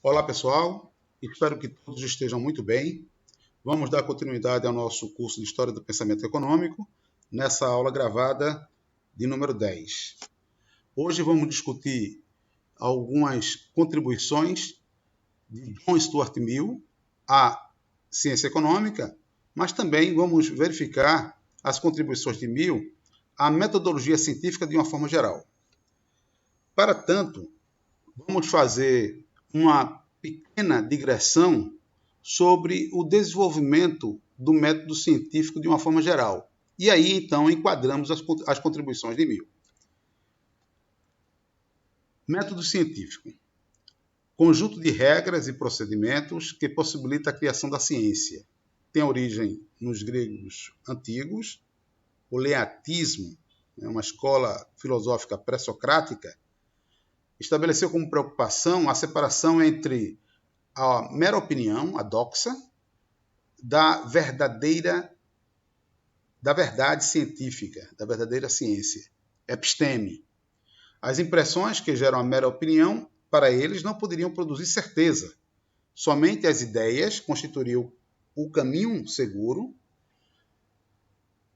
Olá, pessoal. Espero que todos estejam muito bem. Vamos dar continuidade ao nosso curso de História do Pensamento Econômico, nessa aula gravada de número 10. Hoje vamos discutir algumas contribuições de John Stuart Mill à ciência econômica, mas também vamos verificar as contribuições de Mill à metodologia científica de uma forma geral. Para tanto, vamos fazer uma pequena digressão sobre o desenvolvimento do método científico de uma forma geral. E aí, então, enquadramos as contribuições de Mill. Método científico. Conjunto de regras e procedimentos que possibilita a criação da ciência. Tem origem nos gregos antigos. O leatismo, uma escola filosófica pré-socrática, estabeleceu como preocupação a separação entre a mera opinião, a doxa, da verdade científica, da verdadeira ciência, episteme. As impressões que geram a mera opinião, para eles, não poderiam produzir certeza. Somente as ideias constituiriam o caminho seguro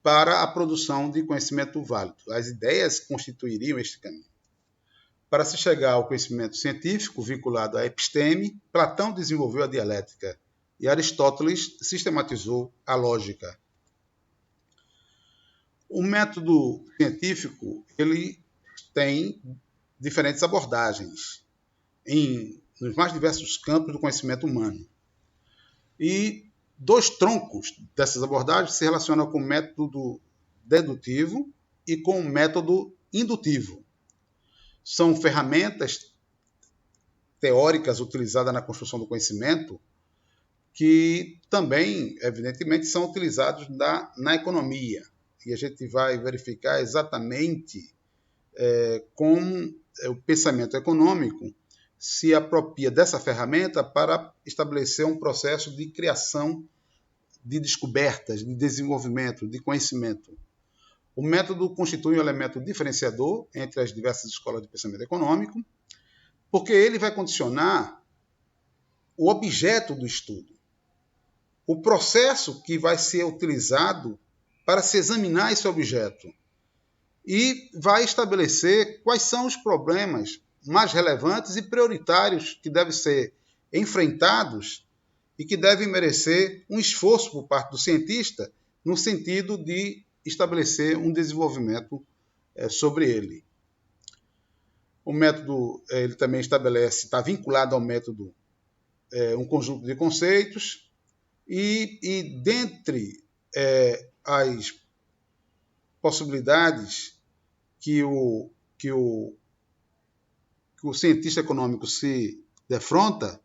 para a produção de conhecimento válido. As ideias constituiriam este caminho. Para se chegar ao conhecimento científico vinculado à episteme, Platão desenvolveu a dialética e Aristóteles sistematizou a lógica. O método científico ele tem diferentes abordagens nos mais diversos campos do conhecimento humano. E dois troncos dessas abordagens se relacionam com o método dedutivo e com o método indutivo. São ferramentas teóricas utilizadas na construção do conhecimento que também, evidentemente, são utilizados na economia. E a gente vai verificar exatamente como o pensamento econômico se apropria dessa ferramenta para estabelecer um processo de criação de descobertas, de desenvolvimento, de conhecimento. O método constitui um elemento diferenciador entre as diversas escolas de pensamento econômico, porque ele vai condicionar o objeto do estudo, o processo que vai ser utilizado para se examinar esse objeto e vai estabelecer quais são os problemas mais relevantes e prioritários que devem ser enfrentados e que devem merecer um esforço por parte do cientista no sentido de estabelecer um desenvolvimento sobre ele. O método ele também estabelece, está vinculado ao método um conjunto de conceitos e dentre as possibilidades que o cientista econômico se defronta,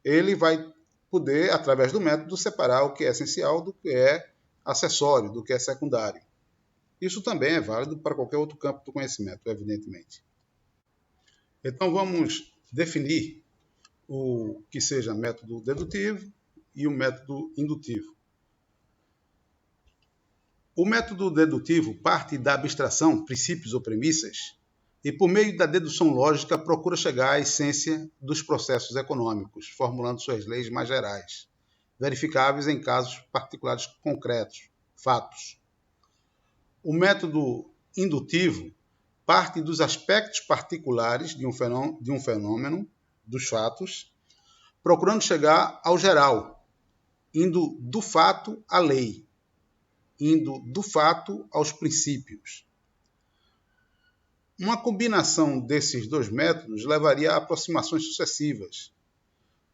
ele vai poder, através do método, separar o que é essencial do que é acessório, do que é secundário. Isso também é válido para qualquer outro campo do conhecimento, evidentemente. Então, vamos definir o que seja método dedutivo e o método indutivo. O método dedutivo parte da abstração, princípios ou premissas, e por meio da dedução lógica procura chegar à essência dos processos econômicos, formulando suas leis mais gerais, verificáveis em casos particulares concretos, fatos. O método indutivo parte dos aspectos particulares de um fenômeno, dos fatos, procurando chegar ao geral, indo do fato à lei, indo do fato aos princípios. Uma combinação desses dois métodos levaria a aproximações sucessivas.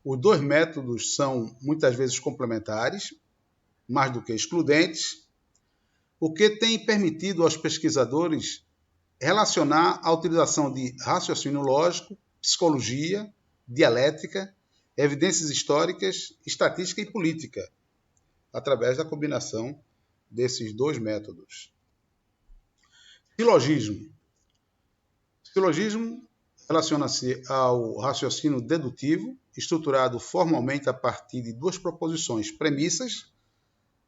Os dois métodos são muitas vezes complementares, mais do que excludentes, o que tem permitido aos pesquisadores relacionar a utilização de raciocínio lógico, psicologia, dialética, evidências históricas, estatística e política, através da combinação desses dois métodos. Silogismo. Silogismo relaciona-se ao raciocínio dedutivo, estruturado formalmente a partir de duas proposições, premissas,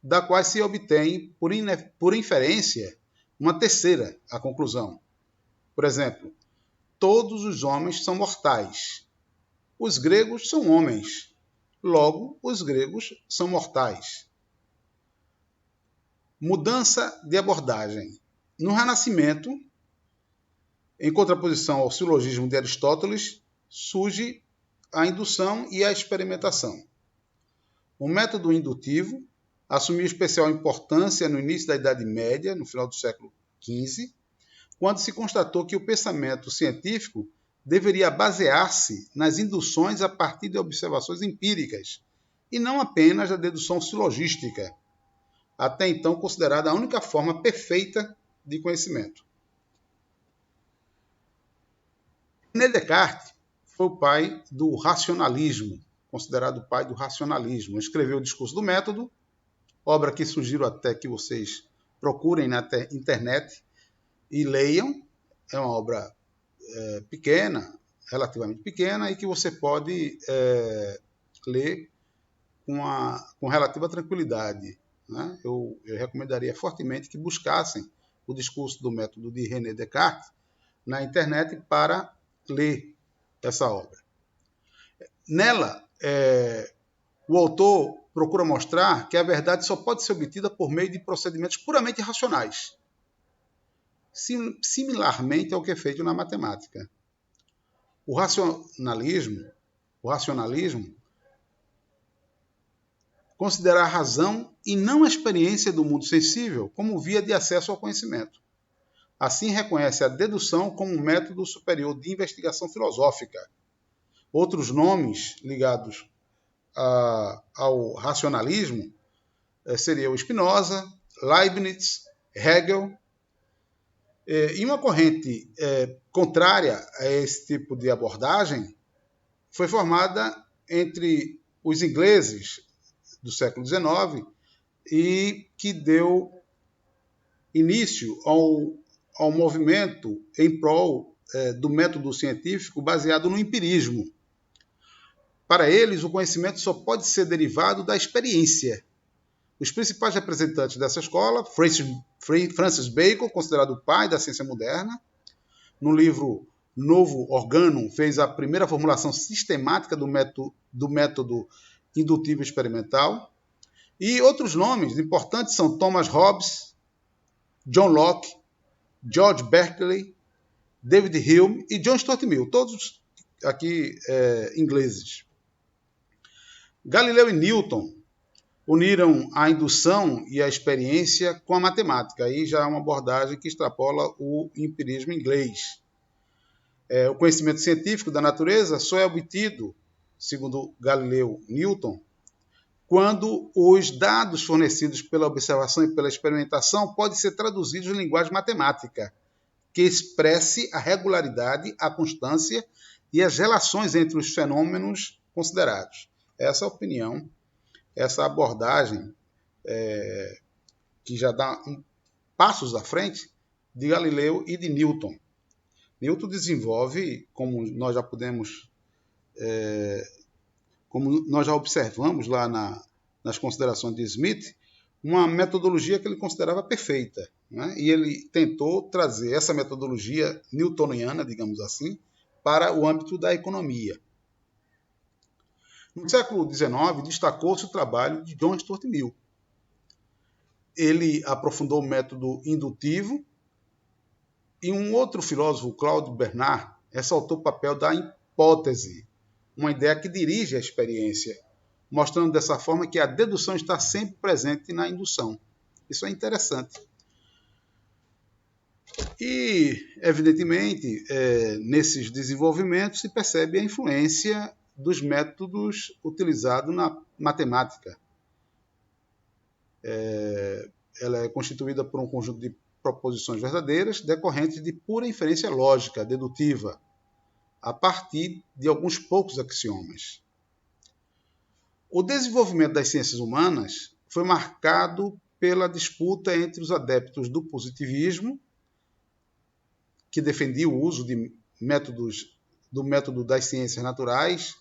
da quais se obtém, por inferência, uma terceira, a conclusão. Por exemplo, todos os homens são mortais. Os gregos são homens, logo, os gregos são mortais. Mudança de abordagem. No Renascimento, em contraposição ao silogismo de Aristóteles, surge a indução e a experimentação. O método indutivo assumiu especial importância no início da Idade Média, no final do século XV, quando se constatou que o pensamento científico deveria basear-se nas induções a partir de observações empíricas, e não apenas da dedução silogística, até então considerada a única forma perfeita de conhecimento. René Descartes foi o pai do racionalismo, considerado o pai do racionalismo. Escreveu o Discurso do Método, obra que sugiro até que vocês procurem na internet e leiam. É uma obra pequena, relativamente pequena, e que você pode ler com relativa tranquilidade. Né? Eu recomendaria fortemente que buscassem o Discurso do Método de René Descartes na internet para ler essa obra. Nela, o autor procura mostrar que a verdade só pode ser obtida por meio de procedimentos puramente racionais, similarmente ao que é feito na matemática. O racionalismo considera a razão e não a experiência do mundo sensível como via de acesso ao conhecimento. Assim, reconhece a dedução como um método superior de investigação filosófica. Outros nomes ligados ao racionalismo seriam Spinoza, Leibniz, Hegel. E uma corrente contrária a esse tipo de abordagem foi formada entre os ingleses do século XIX e que deu início ao movimento em prol do método científico baseado no empirismo. Para eles, o conhecimento só pode ser derivado da experiência. Os principais representantes dessa escola, Francis Bacon, considerado o pai da ciência moderna, no livro Novo Organum, fez a primeira formulação sistemática do método indutivo experimental. E outros nomes importantes são Thomas Hobbes, John Locke, George Berkeley, David Hume e John Stuart Mill, todos aqui ingleses. Galileu e Newton uniram a indução e a experiência com a matemática. Aí já é uma abordagem que extrapola o empirismo inglês. O conhecimento científico da natureza só é obtido, segundo Galileu e Newton, quando os dados fornecidos pela observação e pela experimentação podem ser traduzidos em linguagem matemática, que expresse a regularidade, a constância e as relações entre os fenômenos considerados. Essa opinião, essa abordagem que já dá passos à frente de Galileu e de Newton. Newton desenvolve, como nós já observamos lá nas considerações de Smith, uma metodologia que ele considerava perfeita. Né? E ele tentou trazer essa metodologia newtoniana, digamos assim, para o âmbito da economia. No século XIX, destacou-se o trabalho de John Stuart Mill. Ele aprofundou o método indutivo e um outro filósofo, Claude Bernard, ressaltou o papel da hipótese, uma ideia que dirige a experiência, mostrando dessa forma que a dedução está sempre presente na indução. Isso é interessante. E, evidentemente, nesses desenvolvimentos se percebe a influência dos métodos utilizados na matemática. Ela é constituída por um conjunto de proposições verdadeiras decorrentes de pura inferência lógica, dedutiva, a partir de alguns poucos axiomas. O desenvolvimento das ciências humanas foi marcado pela disputa entre os adeptos do positivismo, que defendia o uso de do método das ciências naturais.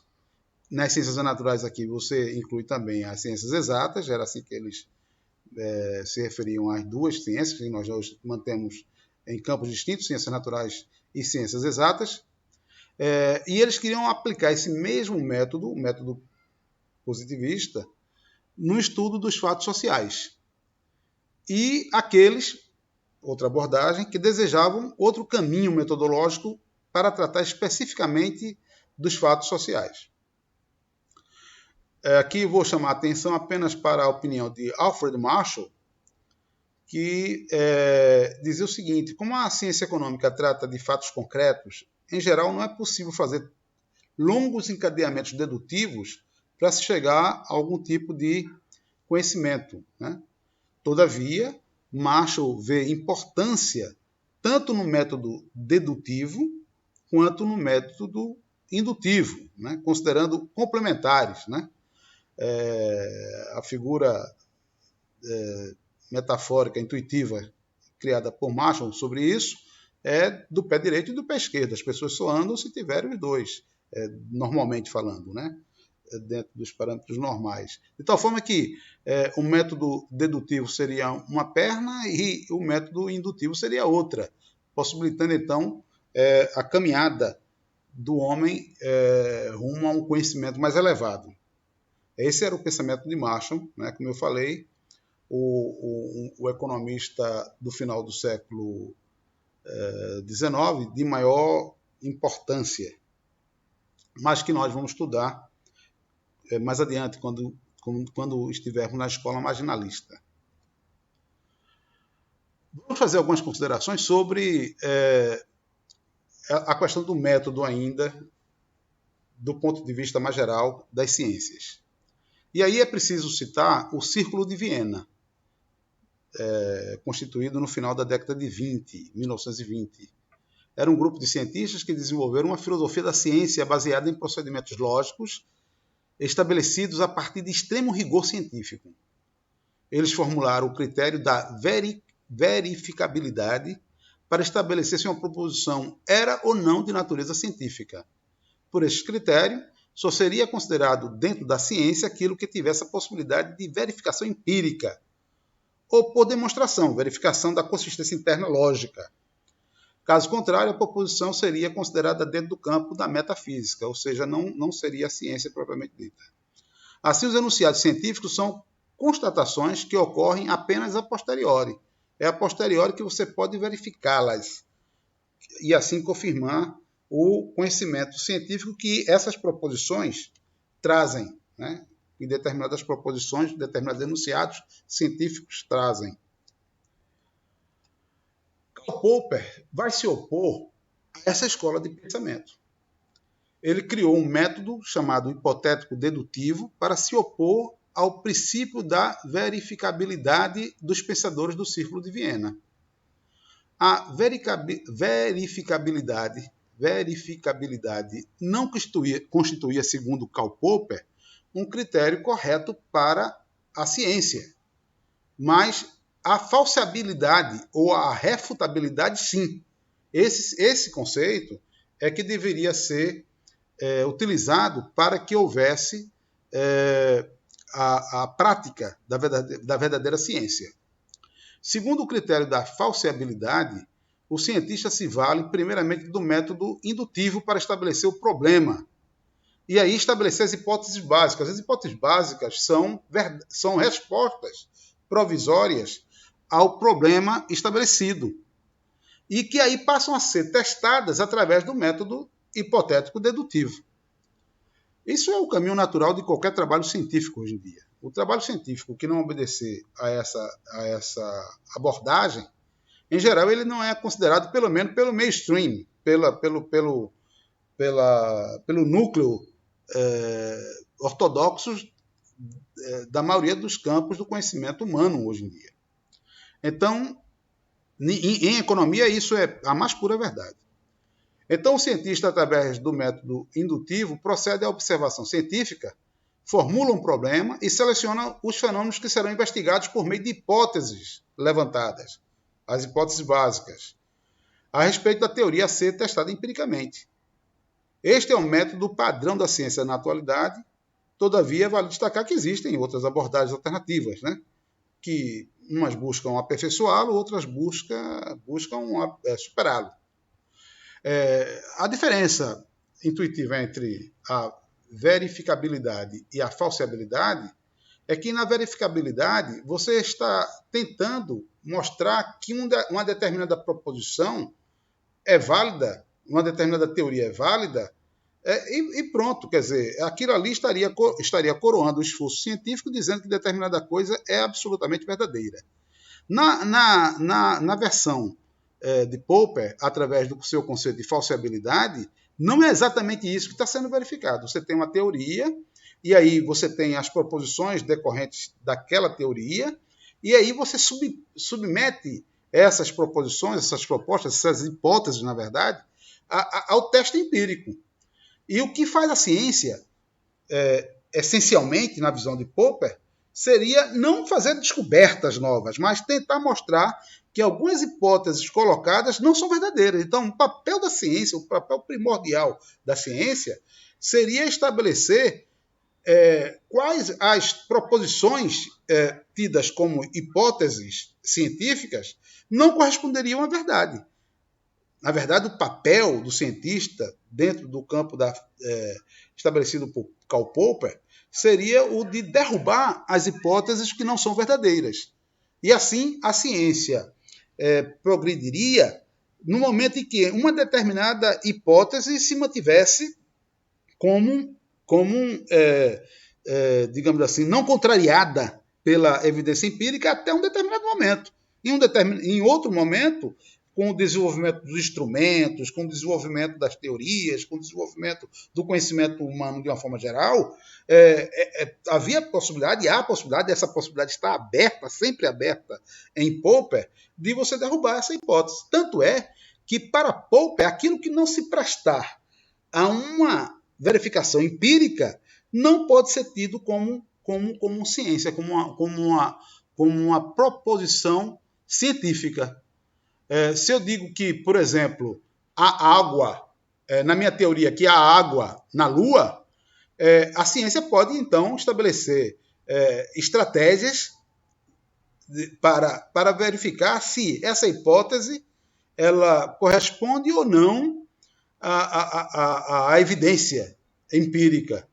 Nas ciências naturais aqui você inclui também as ciências exatas, era assim que eles se referiam às duas ciências, que nós hoje mantemos em campos distintos, ciências naturais e ciências exatas. E eles queriam aplicar esse mesmo método, o método positivista, no estudo dos fatos sociais. E aqueles, outra abordagem, que desejavam outro caminho metodológico para tratar especificamente dos fatos sociais. Aqui vou chamar a atenção apenas para a opinião de Alfred Marshall, que dizia o seguinte: como a ciência econômica trata de fatos concretos, em geral não é possível fazer longos encadeamentos dedutivos para se chegar a algum tipo de conhecimento, né? Todavia, Marshall vê importância tanto no método dedutivo quanto no método indutivo, né? Considerando complementares, né? A figura metafórica, intuitiva, criada por Marshall sobre isso, é do pé direito e do pé esquerdo. As pessoas só andam se tiverem os dois, normalmente falando, né? Dentro dos parâmetros normais. De tal forma que o método dedutivo seria uma perna e o método indutivo seria outra, possibilitando, então, a caminhada do homem rumo a um conhecimento mais elevado. Esse era o pensamento de Marshall, né? Como eu falei, o economista do final do século XIX, de maior importância, mas que nós vamos estudar mais adiante, quando estivermos na escola marginalista. Vamos fazer algumas considerações sobre a questão do método ainda, do ponto de vista mais geral das ciências. E aí é preciso citar o Círculo de Viena, constituído no final da década de 1920. Era um grupo de cientistas que desenvolveram uma filosofia da ciência baseada em procedimentos lógicos estabelecidos a partir de extremo rigor científico. Eles formularam o critério da verificabilidade para estabelecer se uma proposição era ou não de natureza científica. Por este critério, só seria considerado dentro da ciência aquilo que tivesse a possibilidade de verificação empírica, ou por demonstração, verificação da consistência interna lógica. Caso contrário, a proposição seria considerada dentro do campo da metafísica, ou seja, não seria a ciência propriamente dita. Assim, os enunciados científicos são constatações que ocorrem apenas a posteriori. É a posteriori que você pode verificá-las e assim confirmar o conhecimento científico que essas proposições trazem, né? E determinadas proposições, determinados enunciados científicos trazem. Karl Popper vai se opor a essa escola de pensamento. Ele criou um método chamado hipotético dedutivo para se opor ao princípio da verificabilidade dos pensadores do Círculo de Viena. A verificabilidade não constituía, segundo Karl Popper, um critério correto para a ciência, mas a falseabilidade ou a refutabilidade, sim. Esse conceito é que deveria ser utilizado para que houvesse a prática da verdadeira ciência. Segundo o critério da falseabilidade, o cientista se vale primeiramente do método indutivo para estabelecer o problema e aí estabelecer as hipóteses básicas. As hipóteses básicas são respostas provisórias ao problema estabelecido e que aí passam a ser testadas através do método hipotético dedutivo. Isso é o caminho natural de qualquer trabalho científico hoje em dia. O trabalho científico que não obedecer a essa abordagem, em geral, ele não é considerado, pelo menos pelo mainstream, pelo núcleo ortodoxo da maioria dos campos do conhecimento humano hoje em dia. Então, em economia, isso é a mais pura verdade. Então, o cientista, através do método indutivo, procede à observação científica, formula um problema e seleciona os fenômenos que serão investigados por meio de hipóteses levantadas, as hipóteses básicas, a respeito da teoria a ser testada empiricamente. Este é o método padrão da ciência na atualidade, todavia, vale destacar que existem outras abordagens alternativas, né? Que umas buscam aperfeiçoá-lo, outras buscam superá-lo. A diferença intuitiva entre a verificabilidade e a falseabilidade é que na verificabilidade você está tentando mostrar que uma determinada proposição é válida, uma determinada teoria é válida, e pronto, quer dizer, aquilo ali estaria coroando o esforço científico dizendo que determinada coisa é absolutamente verdadeira. Na versão de Popper, através do seu conceito de falseabilidade, não é exatamente isso que está sendo verificado. Você tem uma teoria, e aí você tem as proposições decorrentes daquela teoria, e aí você submete essas proposições, essas propostas, essas hipóteses, na verdade, ao teste empírico. E o que faz a ciência, essencialmente, na visão de Popper, seria não fazer descobertas novas, mas tentar mostrar que algumas hipóteses colocadas não são verdadeiras. Então, o papel da ciência, o papel primordial da ciência, seria estabelecer quais as proposições tidas como hipóteses científicas não corresponderiam à verdade. Na verdade, o papel do cientista dentro do campo estabelecido por Karl Popper seria o de derrubar as hipóteses que não são verdadeiras. E assim a ciência progrediria no momento em que uma determinada hipótese se mantivesse como digamos assim, não contrariada pela evidência empírica até um determinado momento. Em outro momento, com o desenvolvimento dos instrumentos, com o desenvolvimento das teorias, com o desenvolvimento do conhecimento humano de uma forma geral, havia possibilidade, e há a possibilidade, essa possibilidade está aberta, sempre aberta em Popper, de você derrubar essa hipótese. Tanto é que, para Popper, aquilo que não se prestar a uma verificação empírica não pode ser tido como ciência, como uma proposição científica. Se eu digo que, por exemplo, há água, na minha teoria, que há água na Lua, a ciência pode, então, estabelecer estratégias para verificar se essa hipótese ela corresponde ou não à evidência empírica.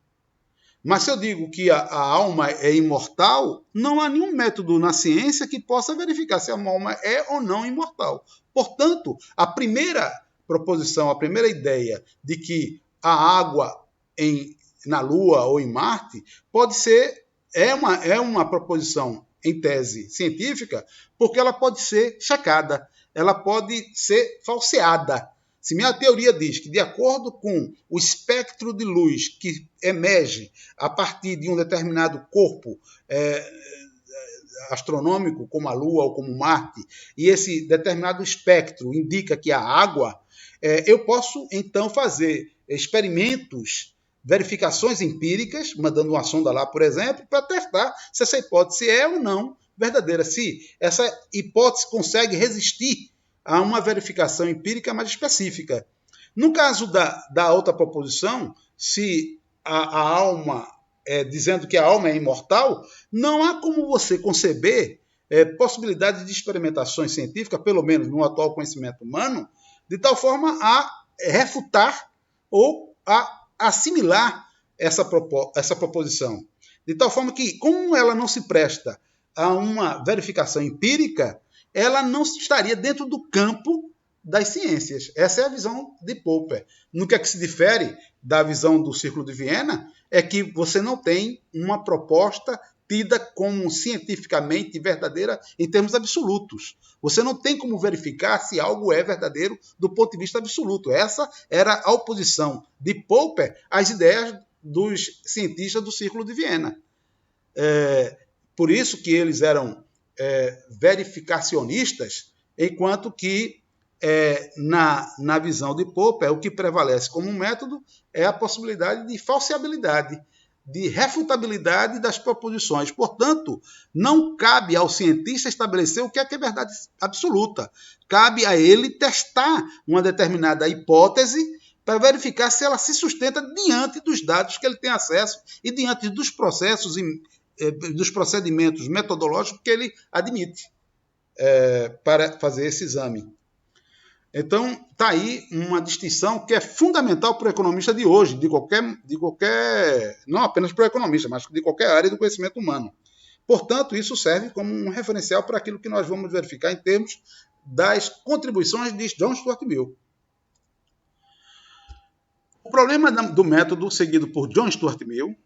Mas se eu digo que a alma é imortal, não há nenhum método na ciência que possa verificar se a alma é ou não imortal. Portanto, a primeira proposição, a primeira ideia de que a água na Lua ou em Marte pode ser, é uma proposição em tese científica, porque ela pode ser checada, ela pode ser falseada. Se minha teoria diz que, de acordo com o espectro de luz que emerge a partir de um determinado corpo astronômico, como a Lua ou como Marte, e esse determinado espectro indica que há água, eu posso, então, fazer experimentos, verificações empíricas, mandando uma sonda lá, por exemplo, para testar se essa hipótese é ou não verdadeira, se essa hipótese consegue resistir a uma verificação empírica mais específica. No caso da outra proposição, se a alma, dizendo que a alma é imortal, não há como você conceber possibilidade de experimentações científicas, pelo menos no atual conhecimento humano, de tal forma a refutar ou a assimilar essa proposição. De tal forma que, como ela não se presta a uma verificação empírica, ela não estaria dentro do campo das ciências. Essa é a visão de Popper. No que é que se difere da visão do Círculo de Viena é que você não tem uma proposta tida como cientificamente verdadeira em termos absolutos. Você não tem como verificar se algo é verdadeiro do ponto de vista absoluto. Essa era a oposição de Popper às ideias dos cientistas do Círculo de Viena. Por isso que eles eram verificacionistas, enquanto que na visão de Popper o que prevalece como método é a possibilidade de falseabilidade, de refutabilidade das proposições. Portanto, não cabe ao cientista estabelecer o que é verdade absoluta. Cabe a ele testar uma determinada hipótese para verificar se ela se sustenta diante dos dados que ele tem acesso e diante dos processos dos procedimentos metodológicos que ele admite para fazer esse exame. Então, está aí uma distinção que é fundamental para o economista de hoje, de qualquer, não apenas para o economista, mas de qualquer área do conhecimento humano. Portanto, isso serve como um referencial para aquilo que nós vamos verificar em termos das contribuições de John Stuart Mill. O problema do método seguido por John Stuart Mill,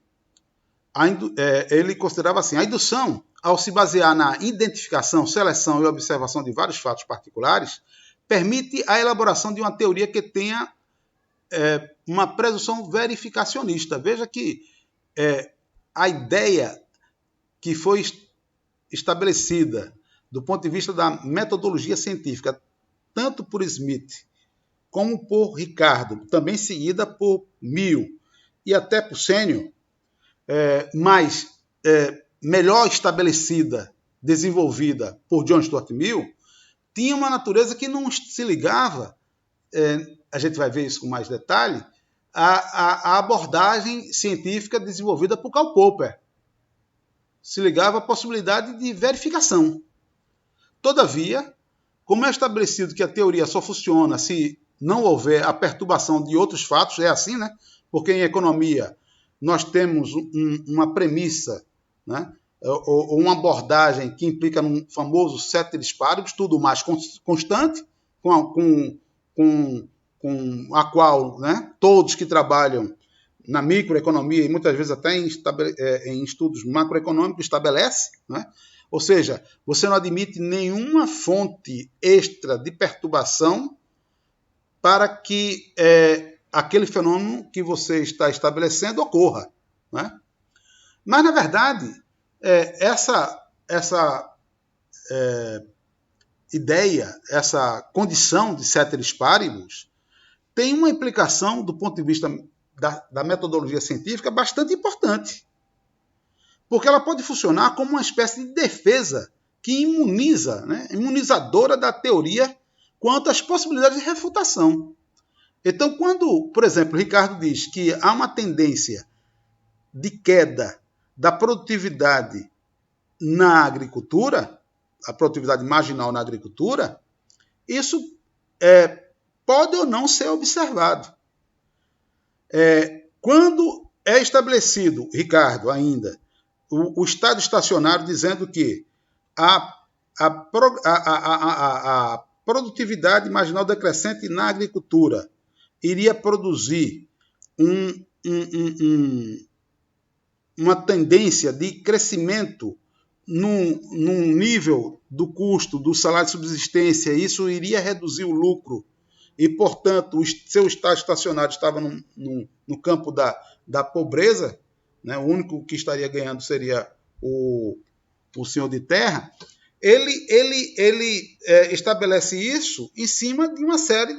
ele considerava assim, a indução, ao se basear na identificação, seleção e observação de vários fatos particulares, permite a elaboração de uma teoria que tenha uma presunção verificacionista. Veja que a ideia que foi estabelecida do ponto de vista da metodologia científica, tanto por Smith como por Ricardo, também seguida por Mill e até por Sênior, mas melhor estabelecida, desenvolvida por John Stuart Mill, tinha uma natureza que não se ligava, a gente vai ver isso com mais detalhe, à abordagem científica desenvolvida por Karl Popper. Se ligava à possibilidade de verificação. Todavia, como é estabelecido que a teoria só funciona se não houver a perturbação de outros fatos, é assim, né? Porque em economia nós temos uma premissa, né? Ou uma abordagem que implica num famoso ceteris paribus, tudo mais constante, com a qual, né, todos que trabalham na microeconomia e muitas vezes até em estudos macroeconômicos estabelece, né? Ou seja, você não admite nenhuma fonte extra de perturbação para que aquele fenômeno que você está estabelecendo ocorra, né? Mas, na verdade, essa ideia, essa condição de ceteris paribus tem uma implicação do ponto de vista da metodologia científica bastante importante. Porque ela pode funcionar como uma espécie de defesa que imuniza, né, imunizadora da teoria quanto às possibilidades de refutação. Então, quando, por exemplo, Ricardo diz que há uma tendência de queda da produtividade na agricultura, a produtividade marginal na agricultura, isso pode ou não ser observado. Quando é estabelecido, Ricardo, ainda, o estado estacionário dizendo que a produtividade marginal decrescente na agricultura iria produzir uma tendência de crescimento num nível do custo do salário de subsistência, isso iria reduzir o lucro e, portanto, o seu estado estacionário estava no campo da pobreza, né? O único que estaria ganhando seria o senhor de terra. Ele estabelece isso em cima de uma série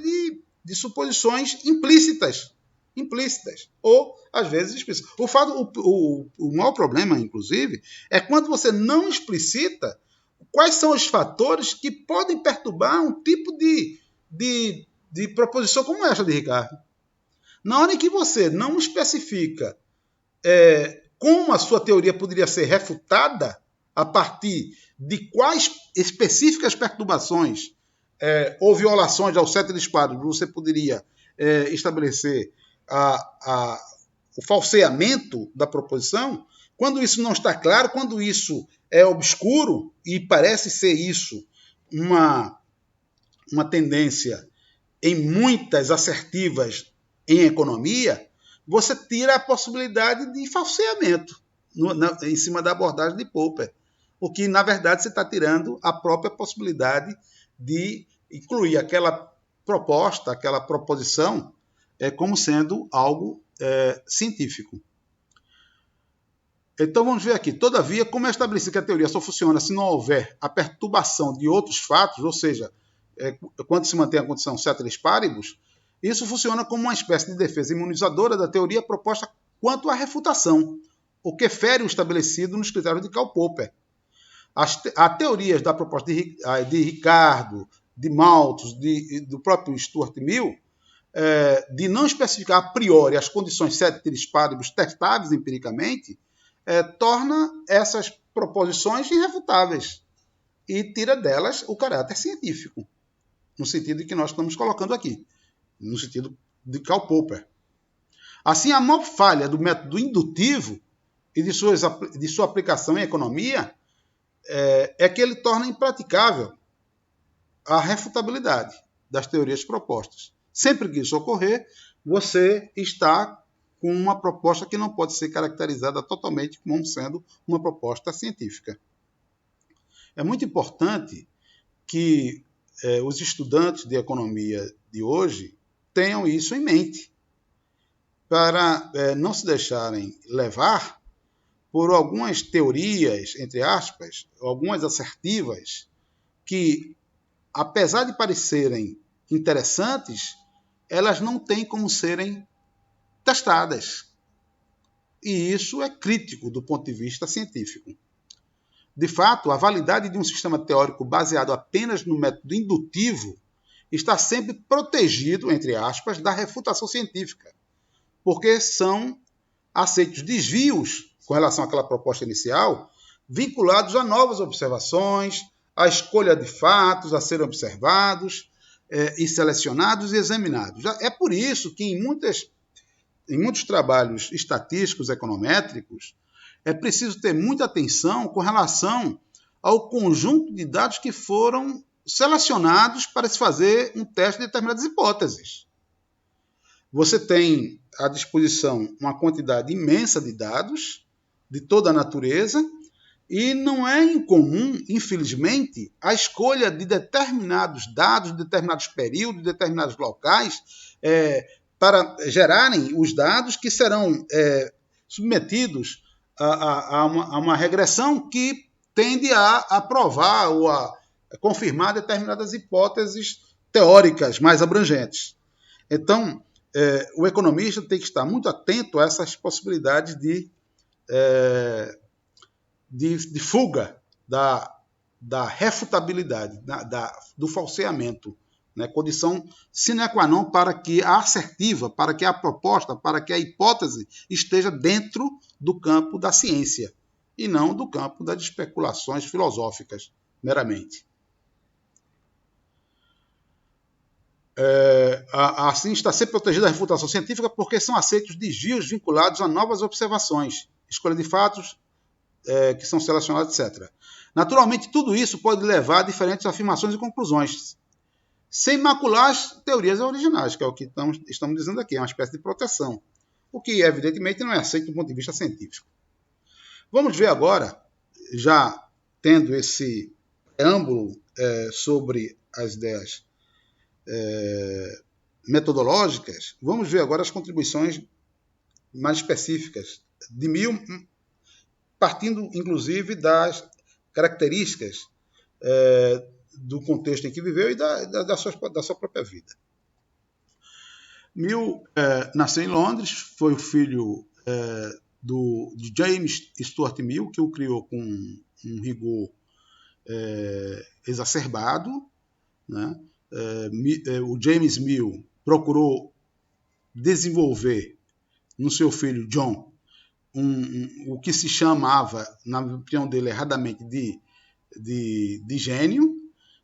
de suposições implícitas, ou às vezes explícitas. O maior problema, inclusive, é quando você não explicita quais são os fatores que podem perturbar um tipo de proposição como essa de Ricardo. Na hora em que você não especifica como a sua teoria poderia ser refutada a partir de quais específicas perturbações ou violações ao ceteris paribus você poderia estabelecer o falseamento da proposição, quando isso não está claro, quando isso é obscuro, e parece ser isso uma tendência em muitas assertivas em economia, você tira a possibilidade de falseamento em cima da abordagem de Popper. O que, na verdade, você está tirando a própria possibilidade de incluir aquela proposta, aquela proposição, como sendo algo científico. Então, vamos ver aqui. Todavia, como é estabelecido que a teoria só funciona se não houver a perturbação de outros fatos, ou seja, quando se mantém a condição ceteris paribus, isso funciona como uma espécie de defesa imunizadora da teoria proposta quanto à refutação, o que fere o estabelecido nos critérios de Karl Popper. As teorias da proposta de Ricardo, de Malthus, do próprio Stuart Mill, de não especificar a priori as condições ceteris paribus testáveis empiricamente, torna essas proposições irrefutáveis e tira delas o caráter científico. no sentido que nós estamos colocando aqui, no sentido de Karl Popper. Assim, a maior falha do método indutivo e de sua aplicação em economia é que ele torna impraticável a refutabilidade das teorias propostas. Sempre que isso ocorrer, você está com uma proposta que não pode ser caracterizada totalmente como sendo uma proposta científica. É muito importante que os estudantes de economia de hoje tenham isso em mente, para não se deixarem levar por algumas teorias, entre aspas, algumas assertivas, que, apesar de parecerem interessantes, elas não têm como serem testadas. E isso é crítico do ponto de vista científico. De fato, a validade de um sistema teórico baseado apenas no método indutivo está sempre protegido, entre aspas, da refutação científica, porque são aceitos desvios com relação àquela proposta inicial, vinculados a novas observações, à escolha de fatos a serem observados e selecionados e examinados. É por isso que em muitos trabalhos estatísticos, econométricos, é preciso ter muita atenção com relação ao conjunto de dados que foram selecionados para se fazer um teste de determinadas hipóteses. Você tem à disposição uma quantidade imensa de dados, de toda a natureza, e não é incomum, infelizmente, a escolha de determinados dados, de determinados períodos, de determinados locais, para gerarem os dados que serão submetidos a uma regressão que tende a provar ou a confirmar determinadas hipóteses teóricas mais abrangentes. Então, o economista tem que estar muito atento a essas possibilidades de fuga da refutabilidade, do falseamento, né? Condição sine qua non para que a assertiva, para que a proposta, para que a hipótese esteja dentro do campo da ciência e não do campo das especulações filosóficas, meramente. Assim, está sempre protegida da refutação científica porque são aceitos desvios vinculados a novas observações, escolha de fatos que são selecionados, etc. Naturalmente, tudo isso pode levar a diferentes afirmações e conclusões, sem macular as teorias originais, que é o que estamos dizendo aqui, é uma espécie de proteção, o que, evidentemente, não é aceito do ponto de vista científico. Vamos ver agora, já tendo esse preâmbulo sobre as ideias metodológicas, vamos ver agora as contribuições mais específicas de Mill, partindo, inclusive, das características do contexto em que viveu e da sua própria vida. Mill nasceu em Londres, foi o filho de James Stuart Mill, que o criou com um rigor exacerbado, né? O James Mill procurou desenvolver no seu filho John o que se chamava, na opinião dele, erradamente, de gênio,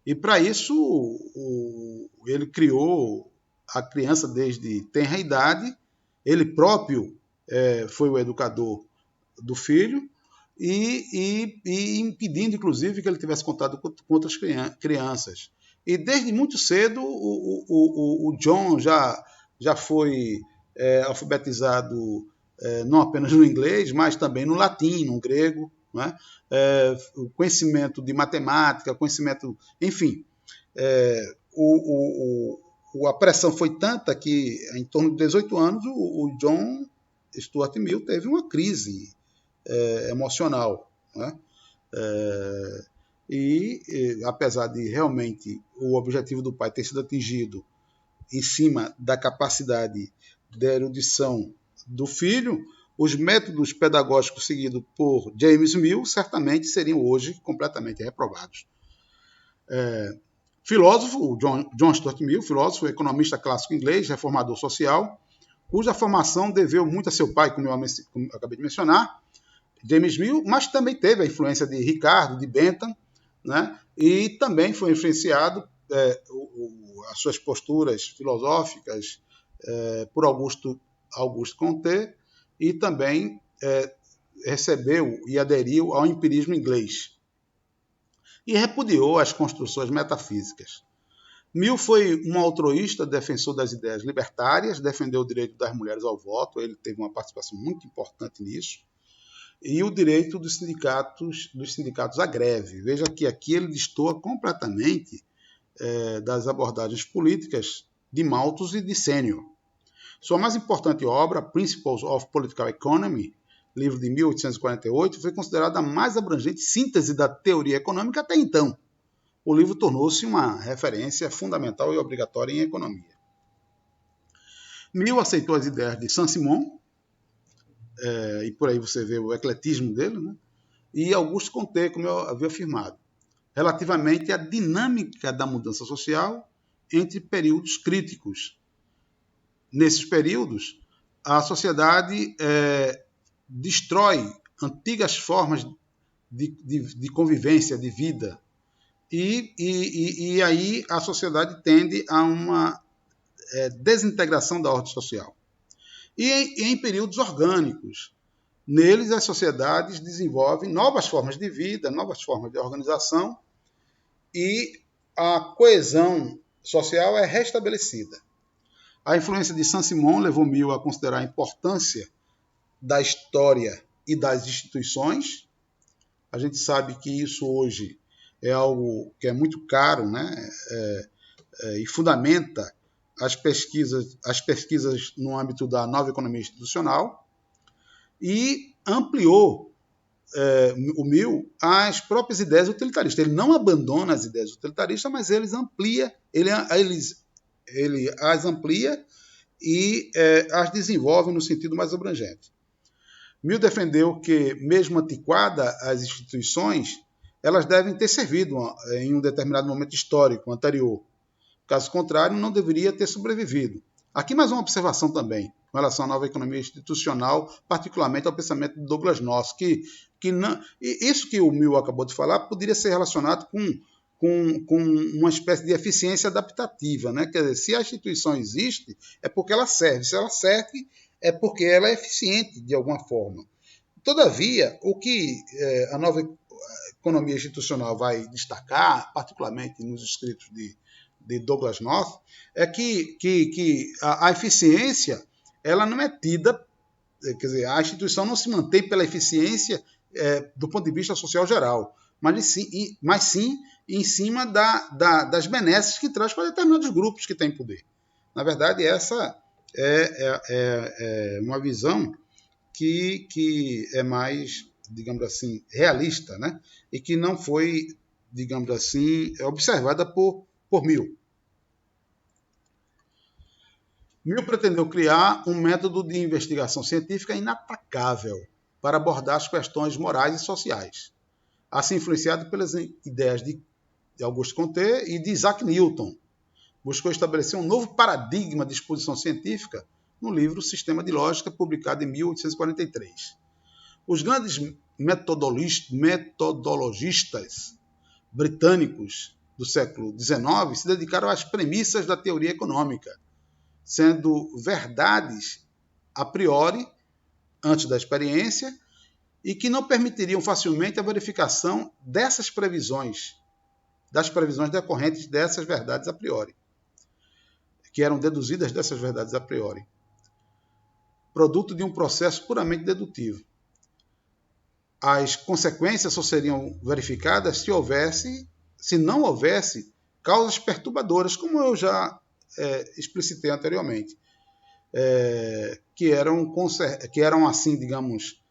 e para isso ele criou a criança desde tenra idade, ele próprio foi o educador do filho, e impedindo, inclusive, que ele tivesse contato com outras crianças. E desde muito cedo o John já foi alfabetizado não apenas no inglês, mas também no latim, no grego, né? O conhecimento de matemática, conhecimento, enfim. A pressão foi tanta que, em torno de 18 anos, o John Stuart Mill teve uma crise emocional, né? Apesar de realmente o objetivo do pai ter sido atingido em cima da capacidade de erudição do filho, os métodos pedagógicos seguidos por James Mill certamente seriam hoje completamente reprovados. Filósofo, o John Stuart Mill, filósofo, economista clássico inglês, reformador social, cuja formação deveu muito a seu pai, como eu acabei de mencionar, James Mill, mas também teve a influência de Ricardo, de Bentham, né? E também foi influenciado, as suas posturas filosóficas por Auguste Comte e também recebeu e aderiu ao empirismo inglês e repudiou as construções metafísicas. Mill foi um altruísta, defensor das ideias libertárias, defendeu o direito das mulheres ao voto, ele teve uma participação muito importante nisso, e o direito dos sindicatos à greve. Veja que aqui ele destoa completamente das abordagens políticas de Malthus e de Senior. Sua mais importante obra, Principles of Political Economy, livro de 1848, foi considerada a mais abrangente síntese da teoria econômica até então. O livro tornou-se uma referência fundamental e obrigatória em economia. Mill aceitou as ideias de Saint-Simon, e por aí você vê o ecletismo dele, né? E Auguste Comte, como eu havia afirmado, relativamente à dinâmica da mudança social entre períodos críticos. Nesses períodos, a sociedade destrói antigas formas de convivência, de vida, e aí a sociedade tende a uma desintegração da ordem social. E em períodos orgânicos, neles as sociedades desenvolvem novas formas de vida, novas formas de organização, e a coesão social é restabelecida. A influência de Saint-Simon levou Mill a considerar a importância da história e das instituições. A gente sabe que isso hoje é algo que é muito caro, né? E fundamenta as pesquisas no âmbito da nova economia institucional, e ampliou o Mill as próprias ideias utilitaristas. Ele não abandona as ideias utilitaristas, mas ele as amplia e as desenvolve no sentido mais abrangente. Mill defendeu que, mesmo antiquadas as instituições, elas devem ter servido em um determinado momento histórico anterior. Caso contrário, não deveria ter sobrevivido. Aqui mais uma observação também, com relação à nova economia institucional, particularmente ao pensamento de Douglas North, que não, isso que o Mill acabou de falar poderia ser relacionado com uma espécie de eficiência adaptativa, né? Quer dizer, se a instituição existe, é porque ela serve. Se ela serve, é porque ela é eficiente de alguma forma. Todavia, o que a nova economia institucional vai destacar, particularmente nos escritos de Douglas North, é que a eficiência ela não é tida, quer dizer, a instituição não se mantém pela eficiência do ponto de vista social geral, mas sim em cima das benesses que traz para determinados grupos que têm poder. Na verdade, essa é uma visão que é mais, digamos assim, realista, né? E que não foi, digamos assim, observada por Mill. Mill pretendeu criar um método de investigação científica inatacável para abordar as questões morais e sociais, assim influenciado pelas ideias de Auguste Comte e de Isaac Newton. Buscou estabelecer um novo paradigma de exposição científica no livro Sistema de Lógica, publicado em 1843. Os grandes metodologistas britânicos do século XIX se dedicaram às premissas da teoria econômica, sendo verdades a priori, antes da experiência, e que não permitiriam facilmente a verificação das previsões decorrentes dessas verdades a priori, que eram deduzidas dessas verdades a priori, produto de um processo puramente dedutivo. As consequências só seriam verificadas se não houvesse causas perturbadoras, como eu já explicitei anteriormente, que eram assim, digamos,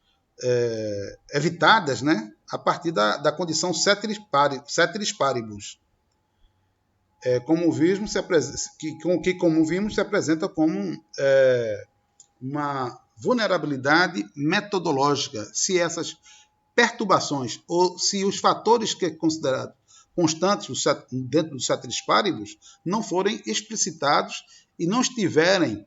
evitadas, né, a partir da condição ceteris paribus. Como vimos, se apresenta como uma vulnerabilidade metodológica, se essas perturbações ou se os fatores que é considerado constantes dentro do ceteris paribus não forem explicitados e não estiverem,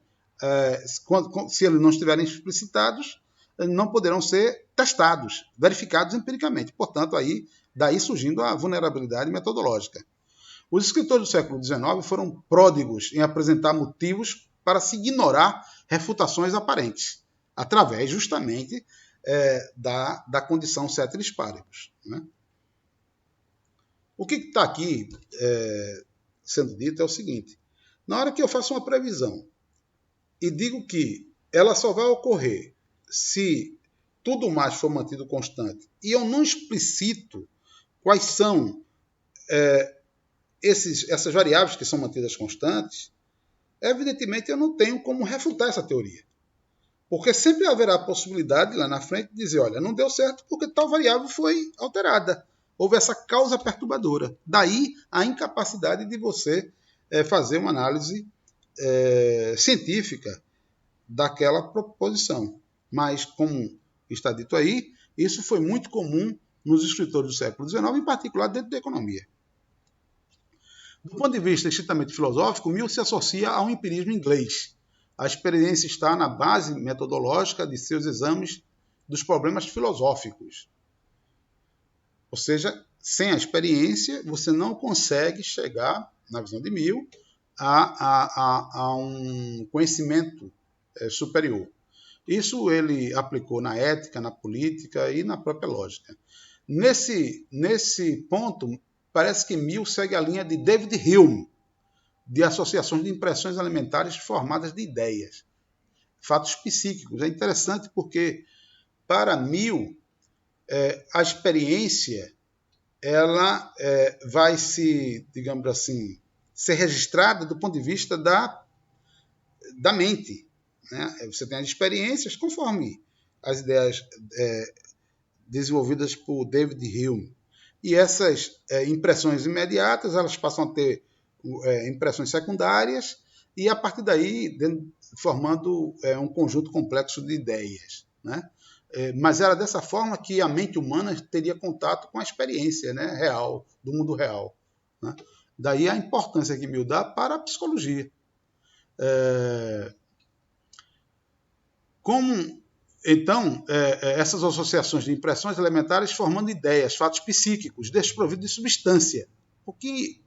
se eles não estiverem explicitados, não poderão ser testados, verificados empiricamente. Portanto, daí surgindo a vulnerabilidade metodológica. Os escritores do século XIX foram pródigos em apresentar motivos para se ignorar refutações aparentes, através justamente da condição ceteris paribus. Né? O que está aqui sendo dito é o seguinte: na hora que eu faço uma previsão e digo que ela só vai ocorrer se tudo mais for mantido constante, e eu não explicito quais são essas variáveis que são mantidas constantes, evidentemente eu não tenho como refutar essa teoria. Porque sempre haverá a possibilidade lá na frente de dizer, olha, não deu certo porque tal variável foi alterada. Houve essa causa perturbadora. Daí a incapacidade de você fazer uma análise científica daquela proposição. Mas, como está dito aí, isso foi muito comum nos escritores do século XIX, em particular dentro da economia. Do ponto de vista estritamente filosófico, Mill se associa ao empirismo inglês. A experiência está na base metodológica de seus exames dos problemas filosóficos. Ou seja, sem a experiência, você não consegue chegar, na visão de Mill, a um conhecimento superior. Isso ele aplicou na ética, na política e na própria lógica. Nesse ponto, parece que Mill segue a linha de David Hume, de associações de impressões elementares formadas de ideias, fatos psíquicos. É interessante porque, para Mill, a experiência ela vai se, digamos assim, ser registrada do ponto de vista da mente. Né? Você tem as experiências conforme as ideias desenvolvidas por David Hume. E essas impressões imediatas elas passam a ter impressões secundárias e, a partir daí, formando um conjunto complexo de ideias. Né? Mas era dessa forma que a mente humana teria contato com a experiência, né, real, do mundo real. Né? Daí a importância que Mill dá para a psicologia. Então, essas associações de impressões elementares formando ideias, fatos psíquicos, desprovidos de substância, o que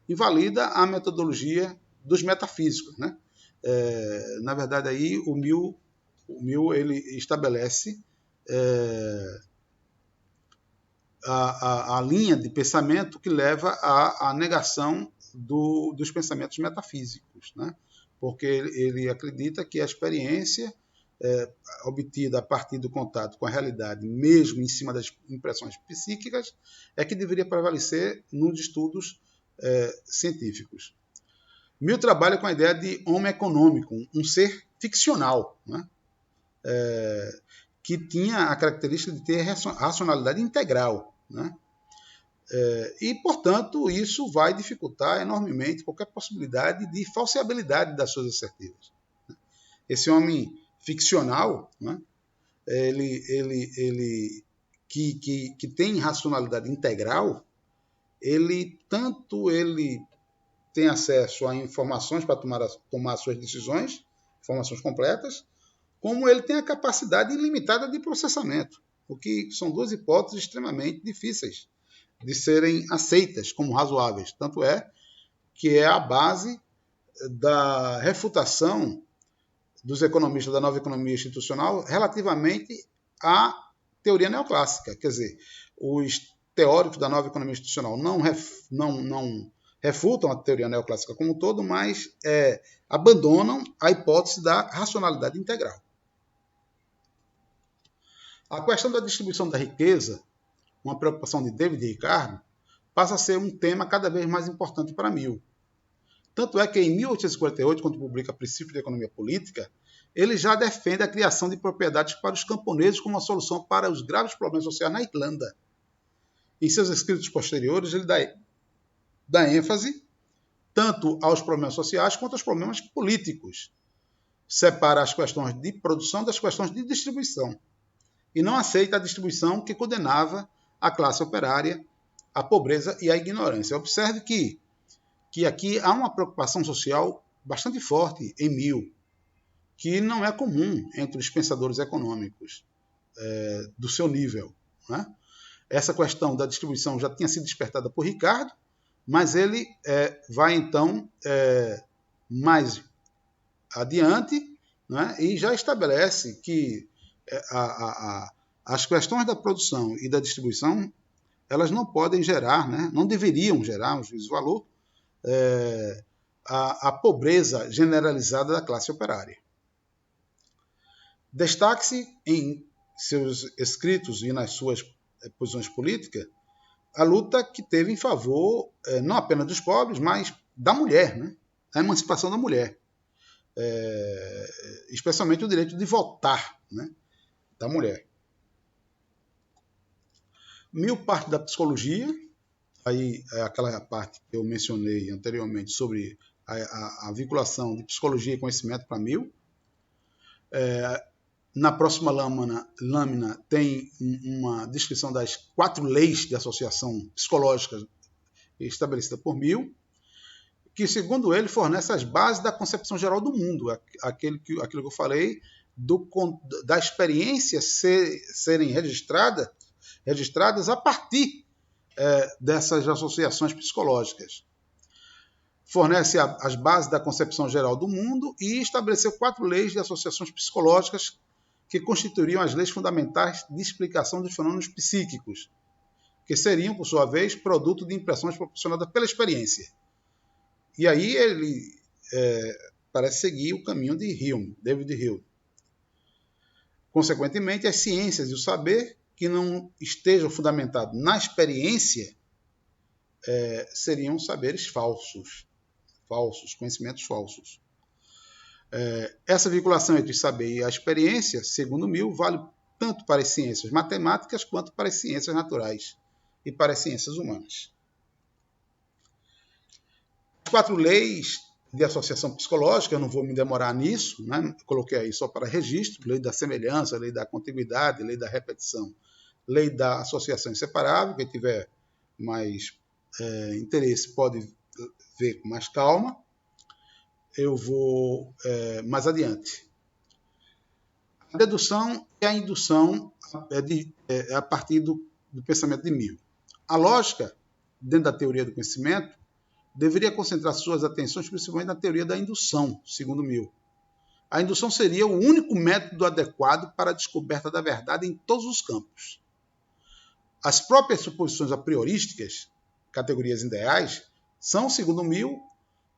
invalida a metodologia dos metafísicos. Né? Na verdade, aí o Mill ele estabelece a linha de pensamento que leva à negação dos pensamentos metafísicos, né? Porque ele acredita que a experiência obtida a partir do contato com a realidade, mesmo em cima das impressões psíquicas, é que deveria prevalecer nos estudos científicos. Mill trabalha com a ideia de homem econômico, um ser ficcional, né? Que tinha a característica de ter racionalidade integral. Né? E, portanto, isso vai dificultar enormemente qualquer possibilidade de falseabilidade das suas assertivas. Esse homem ficcional, né? Que tem racionalidade integral, ele tem acesso a informações para tomar suas decisões, informações completas, como ele tem a capacidade ilimitada de processamento, o que são duas hipóteses extremamente difíceis de serem aceitas como razoáveis. Tanto é que é a base da refutação dos economistas da nova economia institucional relativamente à teoria neoclássica. Quer dizer, os teóricos da nova economia institucional não refutam a teoria neoclássica como um todo, mas abandonam a hipótese da racionalidade integral. A questão da distribuição da riqueza, uma preocupação de David Ricardo, passa a ser um tema cada vez mais importante para Mill. Tanto é que em 1848, quando publica Princípios de Economia Política, ele já defende a criação de propriedades para os camponeses como uma solução para os graves problemas sociais na Irlanda. Em seus escritos posteriores, ele dá ênfase tanto aos problemas sociais quanto aos problemas políticos. Separa as questões de produção das questões de distribuição. E não aceita a distribuição que condenava a classe operária, a pobreza e a ignorância. Observe que aqui há uma preocupação social bastante forte em Mill, que não é comum entre os pensadores econômicos do seu nível. Né? Essa questão da distribuição já tinha sido despertada por Ricardo, Mas ele vai, então, mais adiante, né, e já estabelece que as questões da produção e da distribuição elas não podem gerar, né, não deveriam gerar, um juízo de valor, a pobreza generalizada da classe operária. Destaque-se em seus escritos e nas suas posições políticas a luta que teve em favor não apenas dos pobres, mas da mulher, né? A emancipação da mulher. Especialmente o direito de votar, né, da mulher. Mill parte da psicologia, aí é aquela parte que eu mencionei anteriormente sobre a vinculação de psicologia e conhecimento para Mill. Na próxima lâmina tem uma descrição das 4 leis de associação psicológica estabelecida por Mill, que, segundo ele, fornece as bases da concepção geral do mundo, aquilo que eu falei, da experiência serem registradas a partir dessas associações psicológicas. Fornece as bases da concepção geral do mundo e estabeleceu 4 leis de associações psicológicas que constituiriam as leis fundamentais de explicação dos fenômenos psíquicos, que seriam, por sua vez, produto de impressões proporcionadas pela experiência. E aí ele parece seguir o caminho de Hume, David Hume. Consequentemente, as ciências e o saber que não estejam fundamentados na experiência seriam saberes falsos, conhecimentos falsos. Essa vinculação entre o saber e a experiência, segundo Mill, vale tanto para as ciências matemáticas quanto para as ciências naturais e para as ciências humanas. 4 leis de associação psicológica, eu não vou me demorar nisso, né? Coloquei aí só para registro: lei da semelhança, lei da contiguidade, lei da repetição, lei da associação inseparável. Quem tiver mais interesse pode ver com mais calma. Eu vou mais adiante. A dedução e a indução a partir do pensamento de Mill. A lógica, dentro da teoria do conhecimento, deveria concentrar suas atenções principalmente na teoria da indução, segundo Mill. A indução seria o único método adequado para a descoberta da verdade em todos os campos. As próprias suposições a priorísticas, categorias ideais, são, segundo Mill,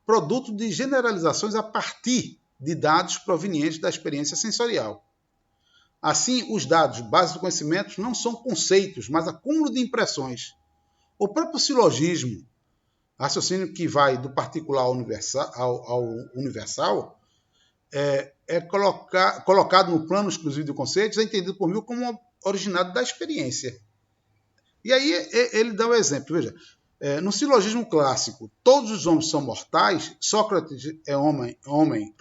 produto de generalizações a partir de dados provenientes da experiência sensorial. Assim, os dados, base do conhecimento, não são conceitos, mas acúmulo de impressões. O próprio silogismo, raciocínio que vai do particular ao universal, colocado no plano exclusivo de conceitos, é entendido por Mill como originado da experiência. E aí ele dá um exemplo, veja. No silogismo clássico, todos os homens são mortais, Sócrates é homem,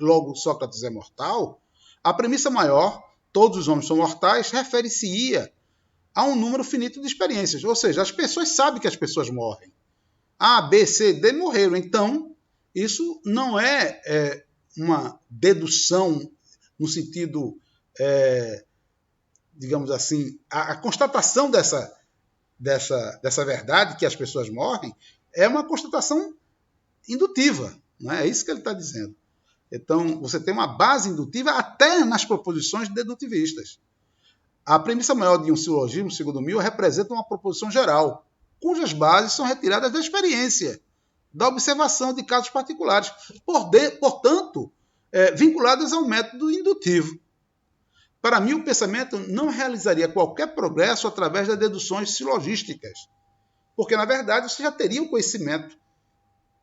logo Sócrates é mortal, a premissa maior, todos os homens são mortais, refere-se-ia a um número finito de experiências. Ou seja, as pessoas sabem que as pessoas morrem. A, B, C, D morreram. Então, isso não é uma dedução no sentido, digamos assim, a constatação dessa verdade, que as pessoas morrem, é uma constatação indutiva. Não é isso que ele está dizendo. Então, você tem uma base indutiva até nas proposições dedutivistas. A premissa maior de um silogismo, segundo Mill, representa uma proposição geral, cujas bases são retiradas da experiência, da observação de casos particulares, portanto, vinculadas ao método indutivo. Para mim, o pensamento não realizaria qualquer progresso através das deduções silogísticas, porque, na verdade, você já teria um conhecimento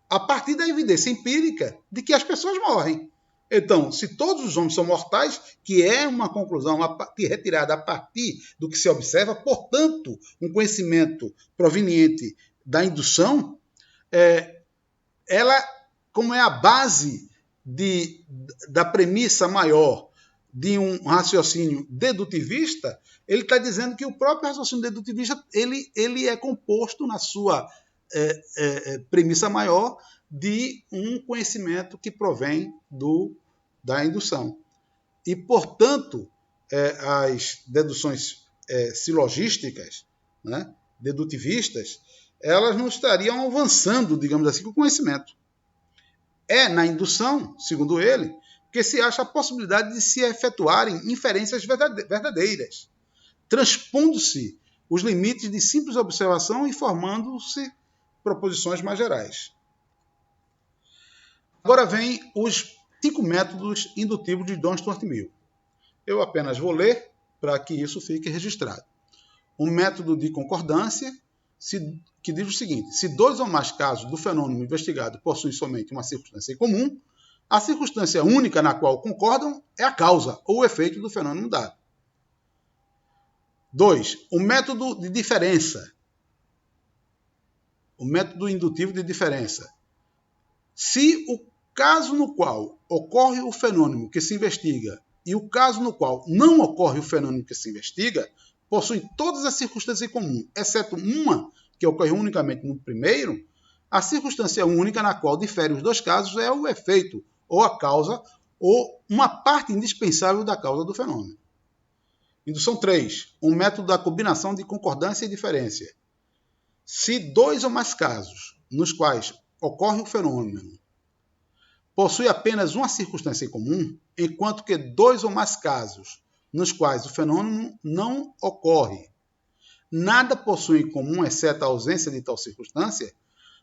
a partir da evidência empírica de que as pessoas morrem. Então, se todos os homens são mortais, que é uma conclusão retirada a partir do que se observa, portanto, um conhecimento proveniente da indução, ela, como é a base da premissa maior de um raciocínio dedutivista, ele está dizendo que o próprio raciocínio dedutivista ele é composto na sua premissa maior de um conhecimento que provém da indução. E, portanto, as deduções silogísticas, né, dedutivistas, elas não estariam avançando, digamos assim, com o conhecimento. É na indução, segundo ele, que se acha a possibilidade de se efetuarem inferências verdadeiras, transpondo-se os limites de simples observação e formando-se proposições mais gerais. Agora vem os 5 métodos indutivos de John Stuart Mill. Eu apenas vou ler para que isso fique registrado. Um método de concordância, que diz o seguinte: se 2 ou mais casos do fenômeno investigado possuem somente uma circunstância em comum, a circunstância única na qual concordam é a causa ou o efeito do fenômeno dado. 2. O método de diferença. O método indutivo de diferença. Se o caso no qual ocorre o fenômeno que se investiga e o caso no qual não ocorre o fenômeno que se investiga possuem todas as circunstâncias em comum, exceto uma que ocorre unicamente no primeiro, a circunstância única na qual diferem os 2 casos é o efeito, ou a causa, ou uma parte indispensável da causa do fenômeno. Indução 3. Um método da combinação de concordância e diferença. Se 2 ou mais casos nos quais ocorre o fenômeno possui apenas uma circunstância em comum, enquanto que 2 ou mais casos nos quais o fenômeno não ocorre, nada possui em comum exceto a ausência de tal circunstância,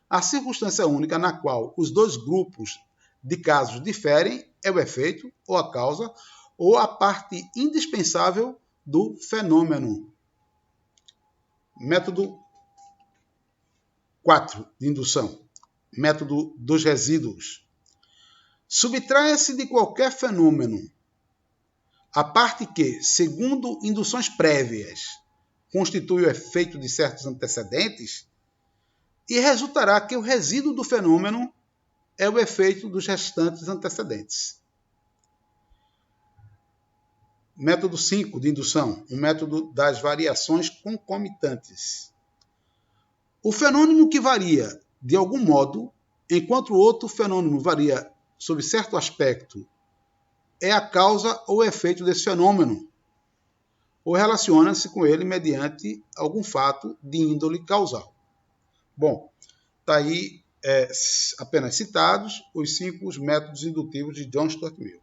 a circunstância única na qual os 2 grupos de casos diferem é o efeito, ou a causa, ou a parte indispensável do fenômeno. Método 4 de indução. Método dos resíduos. Subtrai-se de qualquer fenômeno a parte que, segundo induções prévias, constitui o efeito de certos antecedentes, e resultará que o resíduo do fenômeno é o efeito dos restantes antecedentes. Método 5 de indução, o método das variações concomitantes. O fenômeno que varia de algum modo, enquanto o outro fenômeno varia sob certo aspecto, é a causa ou efeito desse fenômeno, ou relaciona-se com ele mediante algum fato de índole causal. Bom, está aí apenas citados os 5 métodos indutivos de John Stuart Mill.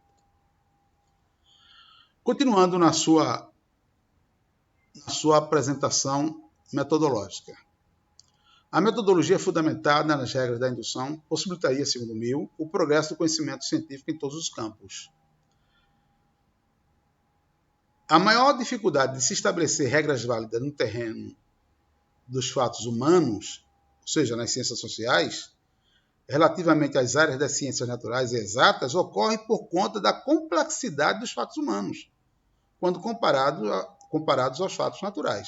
Continuando na sua apresentação metodológica. A metodologia fundamentada nas regras da indução possibilitaria, segundo Mill, o progresso do conhecimento científico em todos os campos. A maior dificuldade de se estabelecer regras válidas no terreno dos fatos humanos, ou seja, nas ciências sociais, relativamente às áreas das ciências naturais e exatas, ocorre por conta da complexidade dos fatos humanos, quando comparados aos fatos naturais.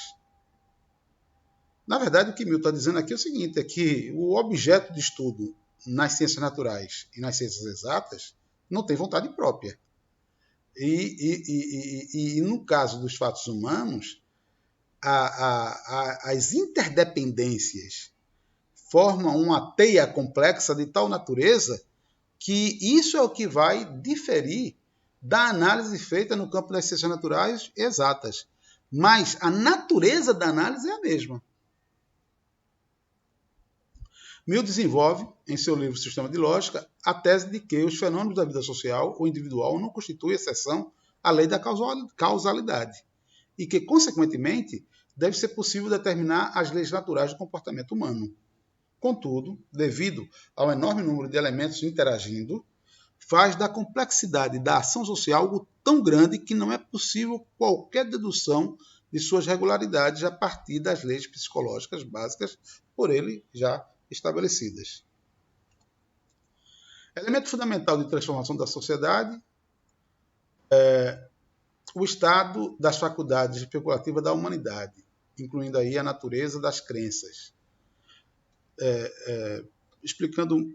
Na verdade, o que Mill está dizendo aqui é o seguinte, é que o objeto de estudo nas ciências naturais e nas ciências exatas não tem vontade própria. E no caso dos fatos humanos, as interdependências formam uma teia complexa de tal natureza que isso é o que vai diferir da análise feita no campo das ciências naturais exatas. Mas a natureza da análise é a mesma. Mill desenvolve, em seu livro Sistema de Lógica, a tese de que os fenômenos da vida social ou individual não constituem exceção à lei da causalidade e que, consequentemente, deve ser possível determinar as leis naturais do comportamento humano. Contudo, devido ao enorme número de elementos interagindo, faz da complexidade da ação social algo tão grande que não é possível qualquer dedução de suas regularidades a partir das leis psicológicas básicas por ele já estabelecidas. Elemento fundamental de transformação da sociedade é o estado das faculdades especulativas da humanidade, incluindo aí a natureza das crenças. Explicando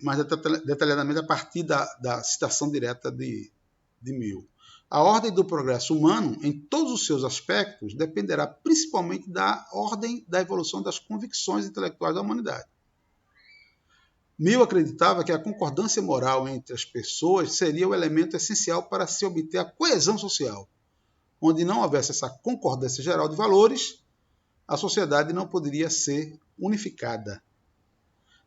mais detalhadamente a partir da citação direta de Mill. A ordem do progresso humano, em todos os seus aspectos, dependerá principalmente da ordem da evolução das convicções intelectuais da humanidade. Mill acreditava que a concordância moral entre as pessoas seria o elemento essencial para se obter a coesão social. Onde não houvesse essa concordância geral de valores, a sociedade não poderia ser unificada.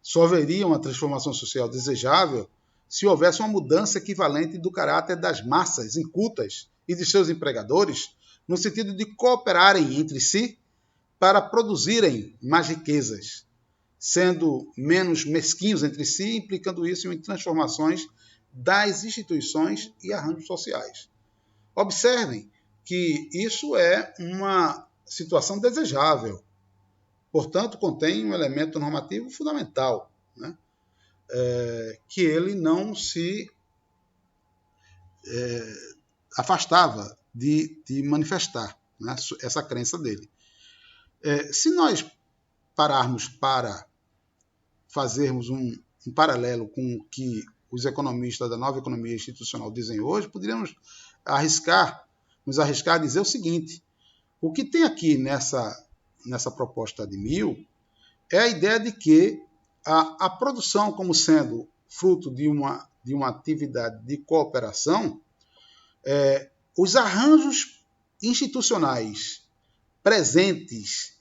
Só haveria uma transformação social desejável se houvesse uma mudança equivalente do caráter das massas incultas e de seus empregadores, no sentido de cooperarem entre si para produzirem mais riquezas, sendo menos mesquinhos entre si, implicando isso em transformações das instituições e arranjos sociais. Observem que isso é uma situação desejável, portanto, contém um elemento normativo fundamental, né? Que ele não se afastava de manifestar, né, essa crença dele. Se nós pararmos para fazermos um paralelo com o que os economistas da nova economia institucional dizem hoje, poderíamos nos arriscar a dizer o seguinte: o que tem aqui nessa proposta de Mill é a ideia de que a produção, como sendo fruto de uma atividade de cooperação, os arranjos institucionais presentes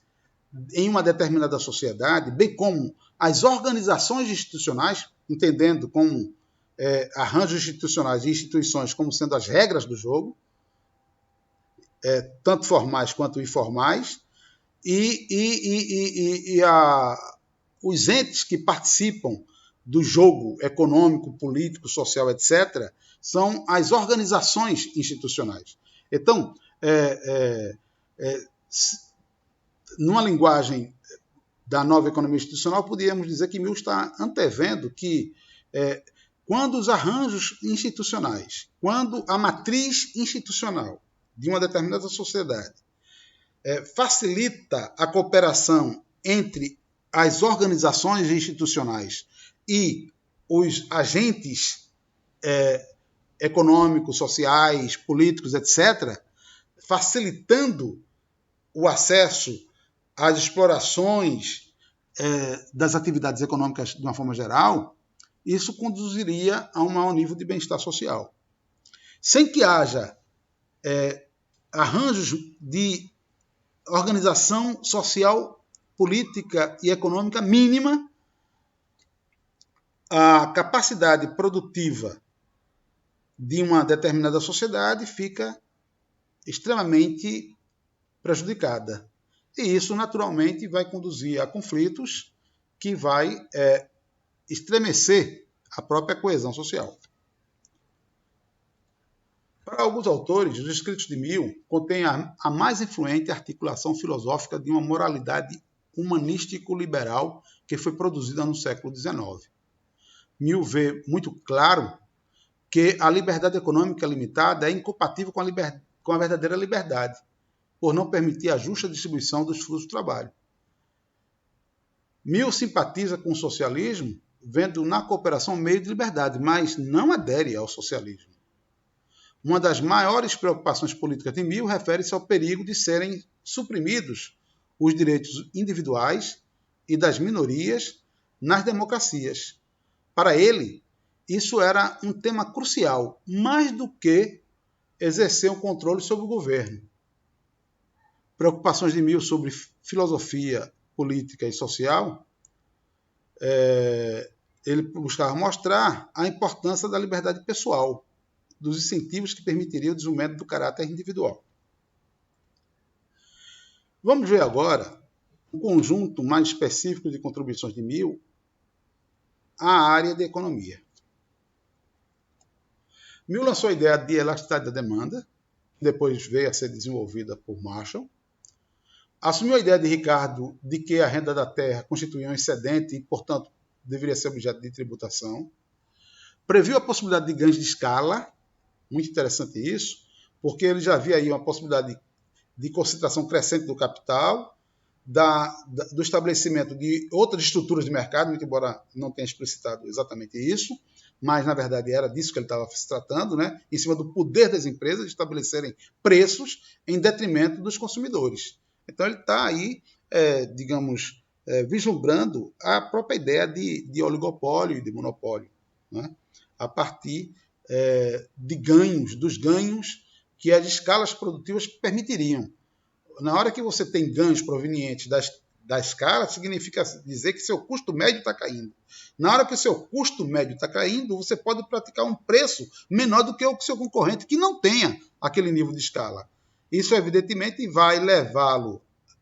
em uma determinada sociedade, bem como as organizações institucionais, entendendo como arranjos institucionais e instituições como sendo as regras do jogo, tanto formais quanto informais, os entes que participam do jogo econômico, político, social, etc., são as organizações institucionais. Então, numa linguagem da nova economia institucional, podíamos dizer que Mill está antevendo que quando os arranjos institucionais, quando a matriz institucional de uma determinada sociedade facilita a cooperação entre as organizações institucionais e os agentes econômicos, sociais, políticos, etc., facilitando o acesso às explorações das atividades econômicas de uma forma geral, isso conduziria a um maior nível de bem-estar social. Sem que haja arranjos de organização social, política e econômica mínima, a capacidade produtiva de uma determinada sociedade fica extremamente prejudicada. E isso, naturalmente, vai conduzir a conflitos que vai estremecer a própria coesão social. Para alguns autores, os escritos de Mill contêm a mais influente articulação filosófica de uma moralidade humanístico-liberal que foi produzida no século XIX. Mill vê muito claro que a liberdade econômica limitada é incompatível com a verdadeira liberdade, por não permitir a justa distribuição dos frutos do trabalho. Mill simpatiza com o socialismo, vendo na cooperação um meio de liberdade, mas não adere ao socialismo. Uma das maiores preocupações políticas de Mill refere-se ao perigo de serem suprimidos os direitos individuais e das minorias nas democracias. Para ele, isso era um tema crucial, mais do que exercer um controle sobre o governo. Preocupações de Mill sobre filosofia, política e social, ele buscava mostrar a importância da liberdade pessoal, dos incentivos que permitiriam o desenvolvimento do caráter individual. Vamos ver agora um conjunto mais específico de contribuições de Mill à área de economia. Mill lançou a ideia de elasticidade da demanda, depois veio a ser desenvolvida por Marshall. Assumiu a ideia de Ricardo de que a renda da terra constituía um excedente e, portanto, deveria ser objeto de tributação. Previu a possibilidade de ganhos de escala, muito interessante isso, porque ele já via aí uma possibilidade de concentração crescente do capital, do estabelecimento de outras estruturas de mercado, muito embora não tenha explicitado exatamente isso, mas, na verdade, era disso que ele estava se tratando, né? Em cima do poder das empresas de estabelecerem preços em detrimento dos consumidores. Então, ele está aí, vislumbrando a própria ideia de oligopólio e de monopólio, né? A partir dos ganhos que as escalas produtivas permitiriam. na hora que você tem ganhos provenientes da escala, significa dizer que seu custo médio está caindo. Na hora que o seu custo médio está caindo, você pode praticar um preço menor do que o seu concorrente que não tenha aquele nível de escala. Isso, evidentemente, vai levar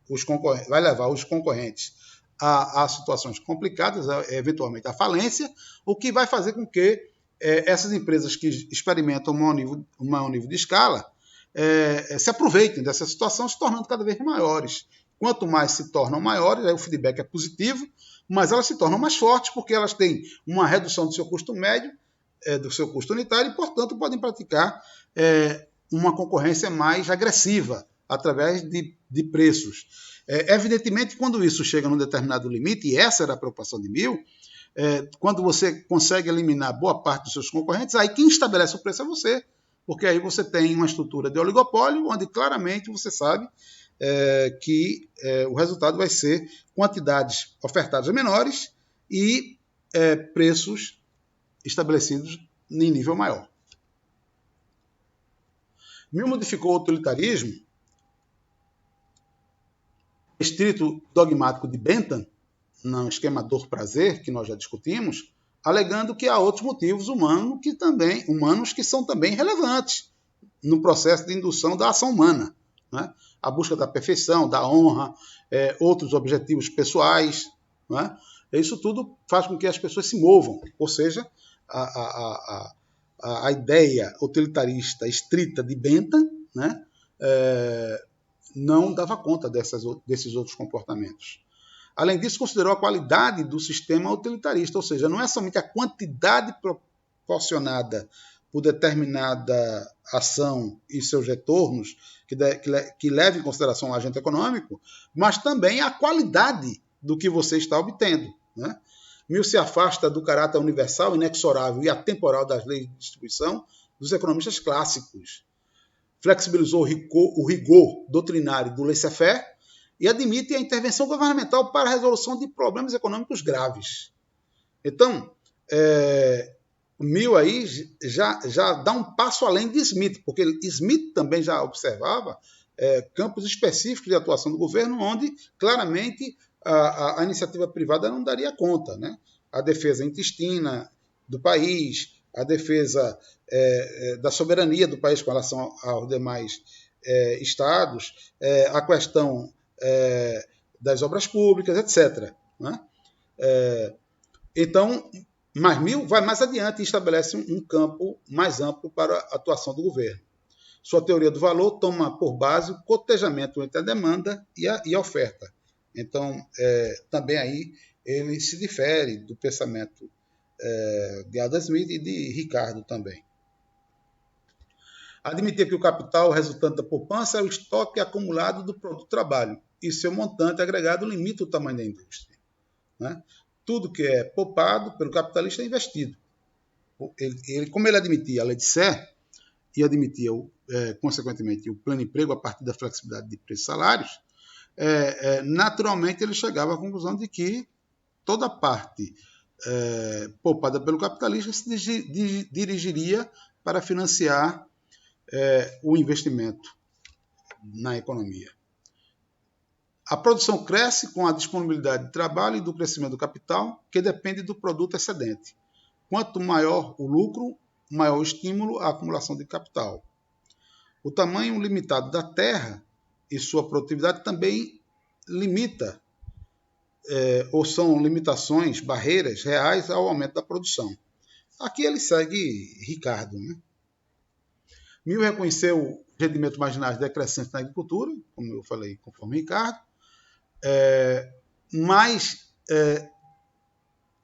os concorrentes a situações complicadas, eventualmente à falência, o que vai fazer com que essas empresas que experimentam um maior nível de escala se aproveitem dessa situação, se tornando cada vez maiores. Quanto mais se tornam maiores, aí o feedback é positivo, mas elas se tornam mais fortes porque elas têm uma redução do seu custo médio, do seu custo unitário, e, portanto, podem praticar uma concorrência mais agressiva através de preços. Evidentemente, quando isso chega num determinado limite, e essa era a preocupação de Mill, quando você consegue eliminar boa parte dos seus concorrentes, aí quem estabelece o preço é você, porque aí você tem uma estrutura de oligopólio, onde claramente você sabe que o resultado vai ser quantidades ofertadas menores e preços estabelecidos em nível maior. Mill modificou o utilitarismo estrito dogmático de Bentham, no esquema dor-prazer, que nós já discutimos, alegando que há outros motivos humanos que são também relevantes no processo de indução da ação humana, né? A busca da perfeição, da honra, outros objetivos pessoais, né? Isso tudo faz com que as pessoas se movam, ou seja, a ideia utilitarista estrita de Bentham, né? Não dava conta desses outros comportamentos. Além disso, considerou a qualidade do sistema utilitarista, ou seja, não é somente a quantidade proporcionada por determinada ação e seus retornos que leva em consideração o agente econômico, mas também a qualidade do que você está obtendo, né? Mill se afasta do caráter universal, inexorável e atemporal das leis de distribuição dos economistas clássicos. Flexibilizou o rigor doutrinário do laissez-faire e admite a intervenção governamental para a resolução de problemas econômicos graves. Então, Mill aí já dá um passo além de Smith, porque Smith também já observava campos específicos de atuação do governo, onde claramente a iniciativa privada não daria conta, né? A defesa intestina do país, a defesa da soberania do país com relação aos demais estados, a questão das obras públicas, etc., né? Então, mas Mill vai mais adiante e estabelece um campo mais amplo para a atuação do governo. Sua teoria do valor toma por base o cotejamento entre a demanda e a oferta. Então, também aí ele se difere do pensamento de Adam Smith e de Ricardo também. Admitir que o capital resultante da poupança é o estoque acumulado do produto do trabalho e seu montante agregado limita o tamanho da indústria, né? Tudo que é poupado pelo capitalista é investido. Como ele admitia a lei de Serre e admitia, consequentemente, o pleno emprego a partir da flexibilidade de preços e salários, naturalmente ele chegava à conclusão de que toda a parte poupada pelo capitalista se dirigiria para financiar o investimento na economia. A produção cresce com a disponibilidade de trabalho e do crescimento do capital, que depende do produto excedente. Quanto maior o lucro, maior o estímulo à acumulação de capital. O tamanho limitado da terra e sua produtividade também limita, ou são limitações, barreiras reais ao aumento da produção. Aqui ele segue Ricardo, né? Mill reconheceu rendimentos marginais decrescentes na agricultura, como eu falei, conforme Ricardo, mas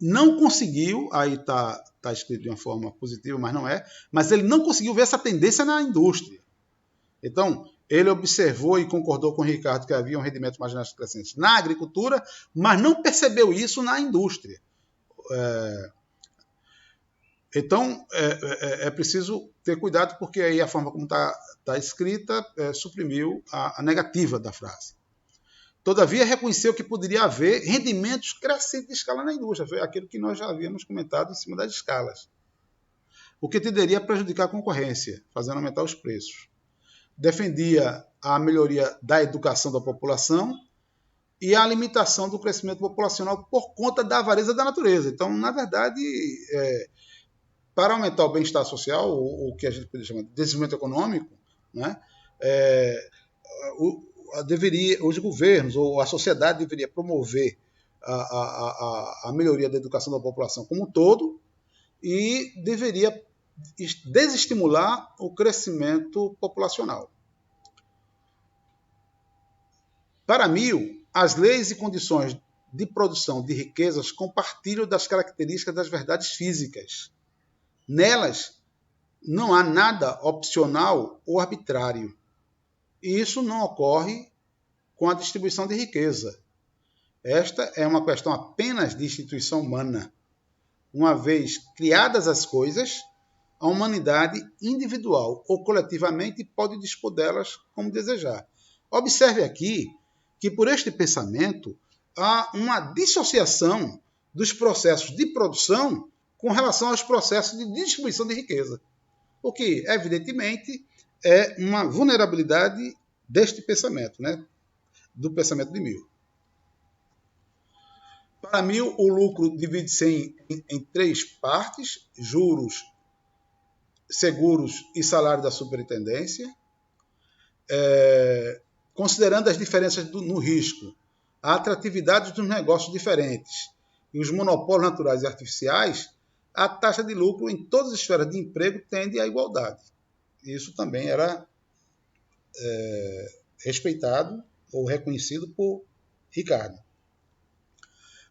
não conseguiu, aí está escrito de uma forma positiva, mas não é, mas ele não conseguiu ver essa tendência na indústria. Então, ele observou e concordou com o Ricardo que havia um rendimento marginais crescentes na agricultura, mas não percebeu isso na indústria. Então, é preciso ter cuidado, porque aí a forma como está escrita suprimiu a negativa da frase. Todavia, reconheceu que poderia haver rendimentos crescentes de escala na indústria. Foi aquilo que nós já havíamos comentado em cima das escalas. O que tenderia a prejudicar a concorrência, fazendo aumentar os preços. defendia a melhoria da educação da população e a limitação do crescimento populacional por conta da avareza da natureza. Então, na verdade, para aumentar o bem-estar social, o que a gente poderia chamar de desenvolvimento econômico, né, os governos ou a sociedade deveria promover a melhoria da educação da população como um todo e deveria desestimular o crescimento populacional. Para Mill, as leis e condições de produção de riquezas compartilham das características das verdades físicas. Nelas, não há nada opcional ou arbitrário. E isso não ocorre com a distribuição de riqueza. Esta é uma questão apenas de instituição humana. Uma vez criadas as coisas, a humanidade, individual ou coletivamente, pode dispor delas como desejar. Observe aqui que, por este pensamento, há uma dissociação dos processos de produção com relação aos processos de distribuição de riqueza. O que, evidentemente, é uma vulnerabilidade deste pensamento, né? Do pensamento de Mill. Para Mill, o lucro divide-se em três partes: juros, seguros e salário da superintendência. Considerando as diferenças no risco, a atratividade dos negócios diferentes e os monopólios naturais e artificiais, a taxa de lucro em todas as esferas de emprego tende à igualdade. Isso também era respeitado ou reconhecido por Ricardo.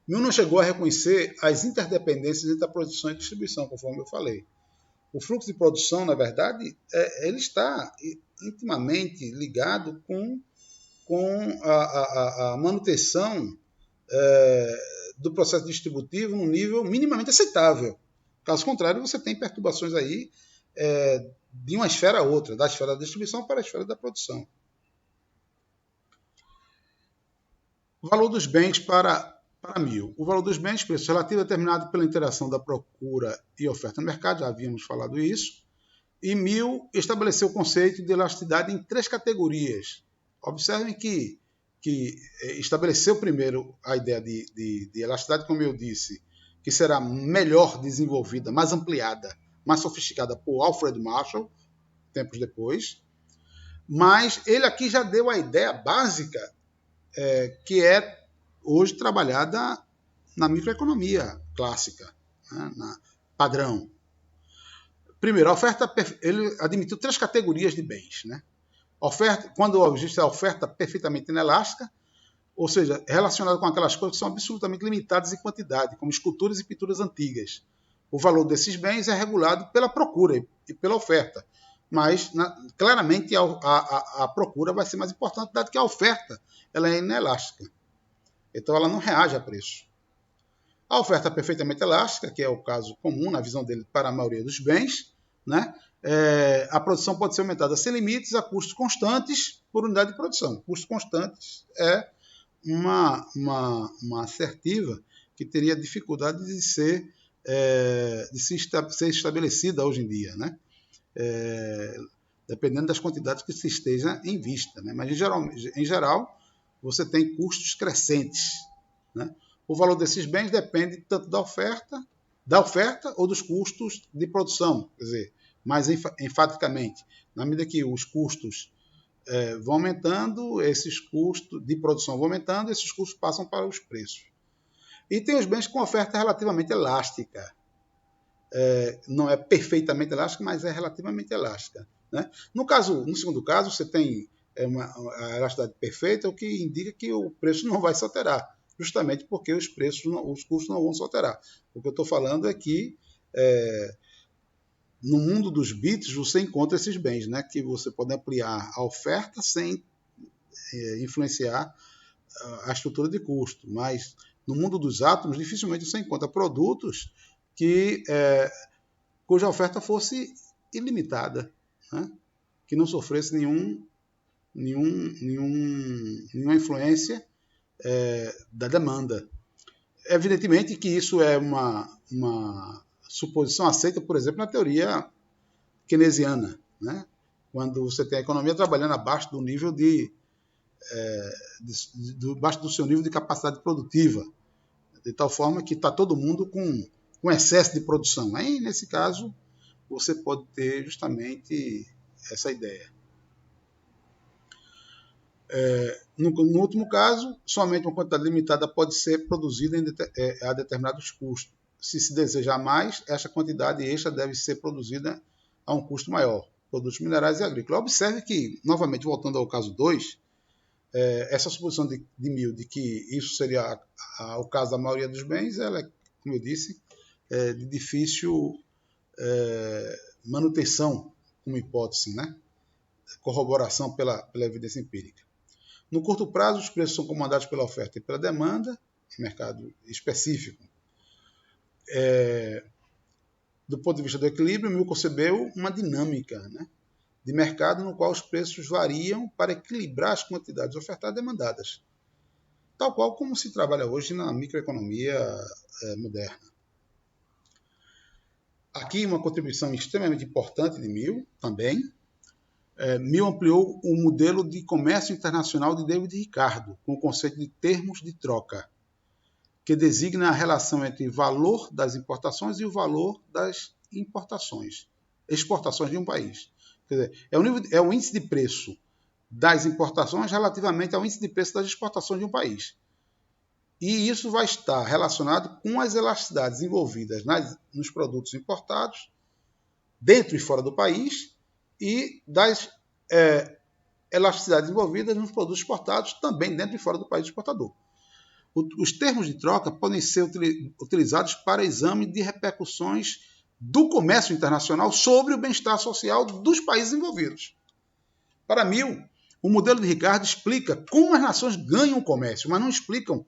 Mill não chegou a reconhecer as interdependências entre a produção e a distribuição, conforme eu falei. O fluxo de produção, na verdade, ele está intimamente ligado com a manutenção do processo distributivo num nível minimamente aceitável. Caso contrário, você tem perturbações aí de uma esfera a outra, da esfera da distribuição para a esfera da produção. O valor dos bens para Mill. O valor dos bens, preço relativo, é determinado pela interação da procura e oferta no mercado, já havíamos falado isso, e Mill estabeleceu o conceito de elasticidade em três categorias. Observem que estabeleceu primeiro a ideia de elasticidade, como eu disse, que será melhor desenvolvida, mais ampliada, mais sofisticada por Alfred Marshall, tempos depois, mas ele aqui já deu a ideia básica que é hoje trabalhada na microeconomia clássica, né, na padrão. Primeiro, ele admitiu três categorias de bens, né? Quando existe a oferta perfeitamente inelástica, ou seja, relacionada com aquelas coisas que são absolutamente limitadas em quantidade, como esculturas e pinturas antigas. O valor desses bens é regulado pela procura e pela oferta, mas claramente a procura vai ser mais importante, dado que a oferta ela é inelástica. Então ela não reage a preço. A oferta perfeitamente elástica, que é o caso comum na visão dele para a maioria dos bens, né? A produção pode ser aumentada sem limites a custos constantes por unidade de produção. Custos constantes é uma assertiva que teria dificuldade de ser estabelecida hoje em dia, né? Dependendo das quantidades que se esteja em vista, né? Mas em geral você tem custos crescentes, né? O valor desses bens depende tanto da oferta ou dos custos de produção, quer dizer, mais enfaticamente, na medida que os custos vão aumentando, esses custos de produção vão aumentando, esses custos passam para os preços. E tem os bens com oferta relativamente elástica. Não é perfeitamente elástica, mas é relativamente elástica, né? No segundo caso, você tem a elasticidade perfeita, o que indica que o preço não vai se alterar, justamente porque os custos não vão se alterar. O que eu estou falando é que no mundo dos bits você encontra esses bens, né, que você pode ampliar a oferta sem influenciar a estrutura de custo, mas no mundo dos átomos dificilmente você encontra produtos cuja oferta fosse ilimitada, né, que não sofresse nenhuma influência da demanda. Evidentemente que isso é uma suposição aceita, por exemplo, na teoria keynesiana, né? quando você tem a economia trabalhando abaixo do nível abaixo do seu nível de capacidade produtiva, de tal forma que está todo mundo com excesso de produção. Aí, nesse caso, você pode ter justamente essa ideia. No último caso, somente uma quantidade limitada pode ser produzida a determinados custos. Se desejar mais, essa quantidade extra deve ser produzida a um custo maior. Produtos minerais e agrícolas. Observe que, novamente, voltando ao caso 2, essa suposição de Mill de que isso seria o caso da maioria dos bens, ela é, como eu disse, de difícil manutenção como hipótese, né? Corroboração pela evidência empírica. No curto prazo, os preços são comandados pela oferta e pela demanda, em mercado específico. Do ponto de vista do equilíbrio, Mill concebeu uma dinâmica, né, de mercado no qual os preços variam para equilibrar as quantidades ofertadas e demandadas, tal qual como se trabalha hoje na microeconomia moderna. Aqui uma contribuição extremamente importante de Mill também. Mill ampliou o modelo de comércio internacional de David Ricardo, com o conceito de termos de troca, que designa a relação entre o valor das importações e o valor das exportações de um país. Quer dizer, é o índice de preço das importações relativamente ao índice de preço das exportações de um país. E isso vai estar relacionado com as elasticidades envolvidas nos produtos importados, dentro e fora do país, e das elasticidades envolvidas nos produtos exportados, também dentro e fora do país exportador. Os termos de troca podem ser utilizados para exame de repercussões do comércio internacional sobre o bem-estar social dos países envolvidos. Para Mill, o modelo de Ricardo explica como as nações ganham o comércio, mas não explicam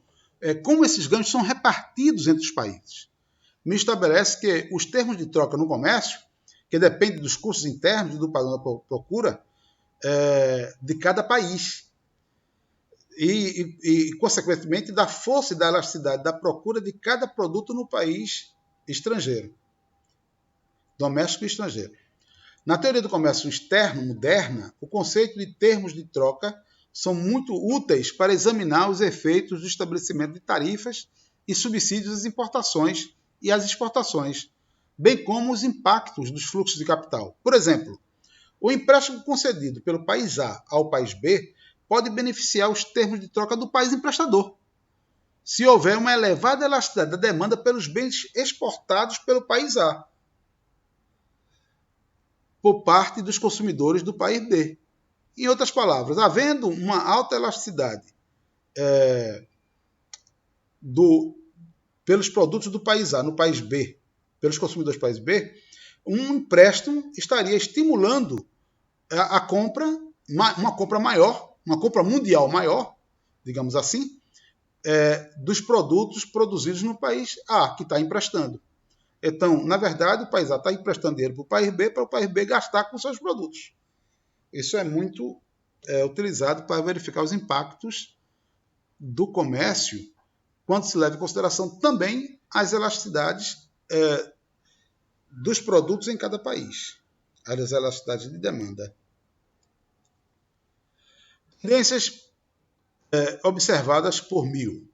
como esses ganhos são repartidos entre os países. Mill estabelece que os termos de troca no comércio, que dependem dos custos internos e do padrão da procura de cada país, e, consequentemente, da força e da elasticidade da procura de cada produto no país estrangeiro, doméstico e estrangeiro. Na teoria do comércio externo moderna, o conceito de termos de troca são muito úteis para examinar os efeitos do estabelecimento de tarifas e subsídios às importações e às exportações, bem como os impactos dos fluxos de capital. Por exemplo, o empréstimo concedido pelo país A ao país B pode beneficiar os termos de troca do país emprestador, se houver uma elevada elasticidade da demanda pelos bens exportados pelo país A, por parte dos consumidores do país B. Em outras palavras, havendo uma alta elasticidade pelos produtos do país A no país B, pelos consumidores do país B, um empréstimo estaria estimulando a compra, uma compra maior, uma compra mundial maior, digamos assim, dos produtos produzidos no país A, que está emprestando. Então, na verdade, o país A está emprestando dinheiro para o país B gastar com seus produtos. Isso é muito utilizado para verificar os impactos do comércio, quando se leva em consideração também as elasticidades dos produtos em cada país, as elasticidades de demanda. Tendências observadas por Mill: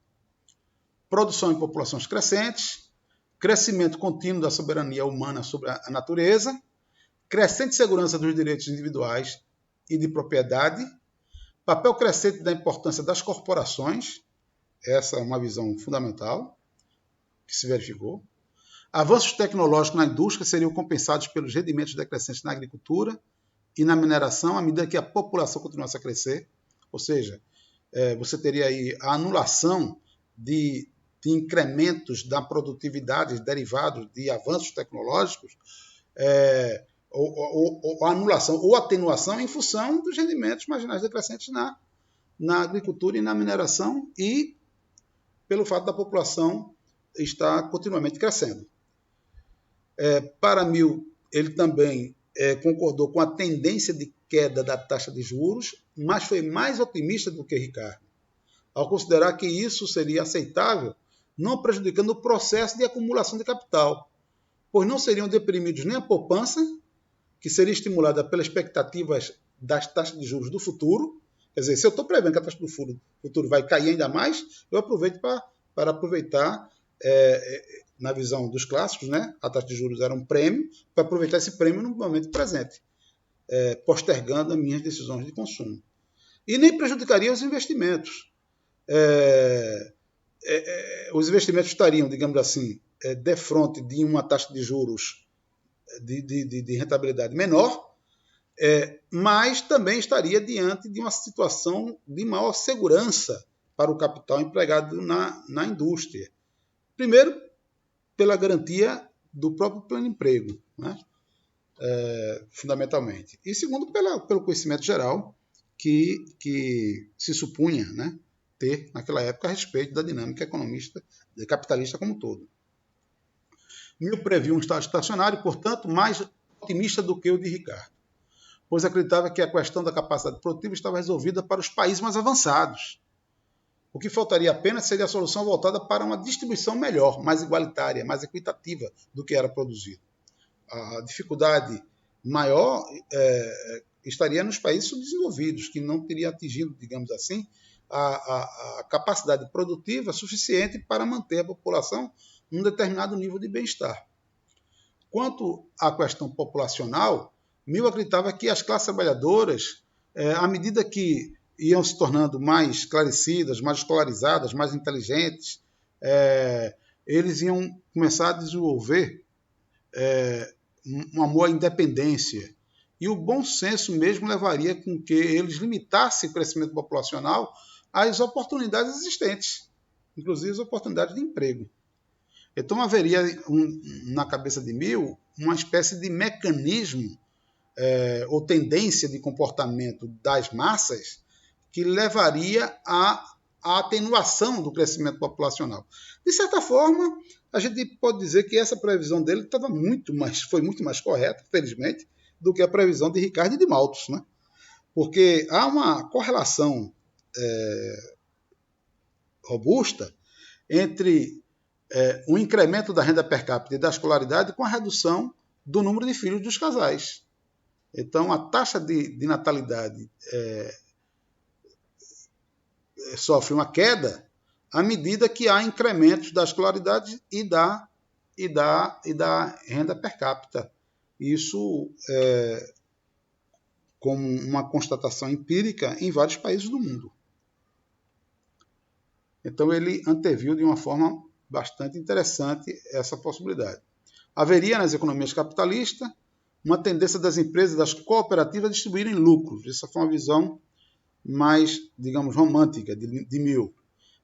produção em populações crescentes, crescimento contínuo da soberania humana sobre a natureza, crescente segurança dos direitos individuais e de propriedade, papel crescente da importância das corporações, essa é uma visão fundamental que se verificou. Avanços tecnológicos na indústria seriam compensados pelos rendimentos decrescentes na agricultura e na mineração, à medida que a população continuasse a crescer, ou seja, você teria aí a anulação de incrementos da produtividade derivados de avanços tecnológicos, ou anulação ou atenuação em função dos rendimentos marginais decrescentes na agricultura e na mineração e pelo fato da população estar continuamente crescendo. Para Mill, ele também concordou com a tendência de queda da taxa de juros, mas foi mais otimista do que Ricardo, ao considerar que isso seria aceitável, não prejudicando o processo de acumulação de capital, pois não seriam deprimidos nem a poupança, que seria estimulada pelas expectativas das taxas de juros do futuro. Quer dizer, se eu estou prevendo que a taxa do futuro vai cair ainda mais, eu aproveito para aproveitar, na visão dos clássicos, né? A taxa de juros era um prêmio, para aproveitar esse prêmio no momento presente, postergando as minhas decisões de consumo. E nem prejudicaria os investimentos. Os investimentos estariam, digamos assim, defronte de uma taxa de juros de rentabilidade menor, mas também estaria diante de uma situação de maior segurança para o capital empregado na indústria. Primeiro, pela garantia do próprio pleno emprego, né? Fundamentalmente. E segundo, pelo conhecimento geral que se supunha, né, ter naquela época a respeito da dinâmica economista capitalista como um todo. Mill previu um estado estacionário, portanto, mais otimista do que o de Ricardo, pois acreditava que a questão da capacidade produtiva estava resolvida para os países mais avançados. O que faltaria apenas seria a solução voltada para uma distribuição melhor, mais igualitária, mais equitativa do que era produzido. A dificuldade maior estaria nos países subdesenvolvidos, que não teriam atingido, digamos assim, a capacidade produtiva suficiente para manter a população num determinado nível de bem-estar. Quanto à questão populacional, Mill acreditava que as classes trabalhadoras, à medida que iam se tornando mais esclarecidas, mais escolarizadas, mais inteligentes, eles iam começar a desenvolver um amor à independência. E o bom senso mesmo levaria com que eles limitassem o crescimento populacional às oportunidades existentes, inclusive as oportunidades de emprego. Então haveria na cabeça de Mill uma espécie de mecanismo ou tendência de comportamento das massas que levaria à atenuação do crescimento populacional. De certa forma, a gente pode dizer que essa previsão dele foi muito mais correta, felizmente, do que a previsão de Ricardo e de Malthus, né? Porque há uma correlação robusta entre o incremento da renda per capita e da escolaridade com a redução do número de filhos dos casais. Então, a taxa de natalidade sofre uma queda à medida que há incrementos da escolaridade e da renda per capita. Isso como uma constatação empírica em vários países do mundo. Então, ele anteviu de uma forma bastante interessante essa possibilidade. Haveria nas economias capitalistas uma tendência das empresas, das cooperativas, a distribuírem lucros. Essa foi uma visão mais, digamos, romântica de Mill,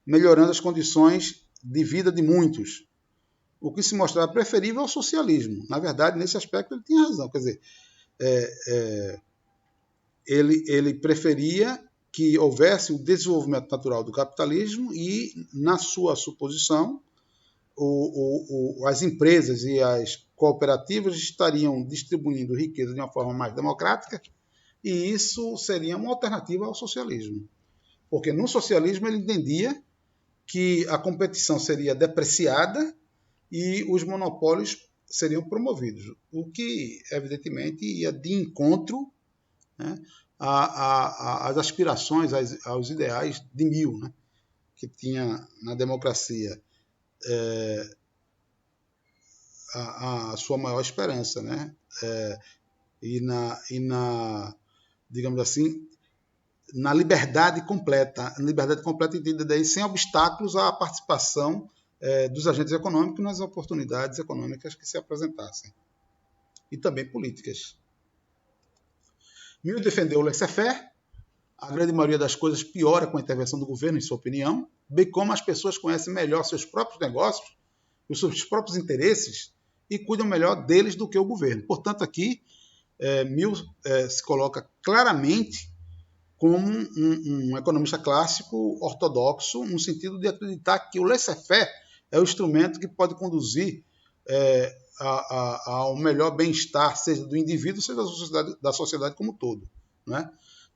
melhorando as condições de vida de muitos, o que se mostrava preferível ao socialismo. Na verdade, nesse aspecto, ele tinha razão. Quer dizer, ele preferia que houvesse o desenvolvimento natural do capitalismo e, na sua suposição, as empresas e as cooperativas estariam distribuindo riqueza de uma forma mais democrática, e isso seria uma alternativa ao socialismo. Porque no socialismo ele entendia que a competição seria depreciada e os monopólios seriam promovidos, o que, evidentemente, ia de encontro, né, às aspirações, aos ideais de Mill, né, que tinha na democracia a sua maior esperança, né? Digamos assim, na liberdade completa entendida daí sem obstáculos à participação dos agentes econômicos nas oportunidades econômicas que se apresentassem, e também políticas. Mill defendeu o laissez-faire. A grande maioria das coisas piora com a intervenção do governo, em sua opinião, bem como as pessoas conhecem melhor seus próprios negócios, os seus próprios interesses, e cuidam melhor deles do que o governo. Portanto, aqui, Mill se coloca claramente como um economista clássico ortodoxo, no sentido de acreditar que o laissez-faire é o instrumento que pode conduzir ao melhor bem-estar, seja do indivíduo, seja da sociedade como um todo, né?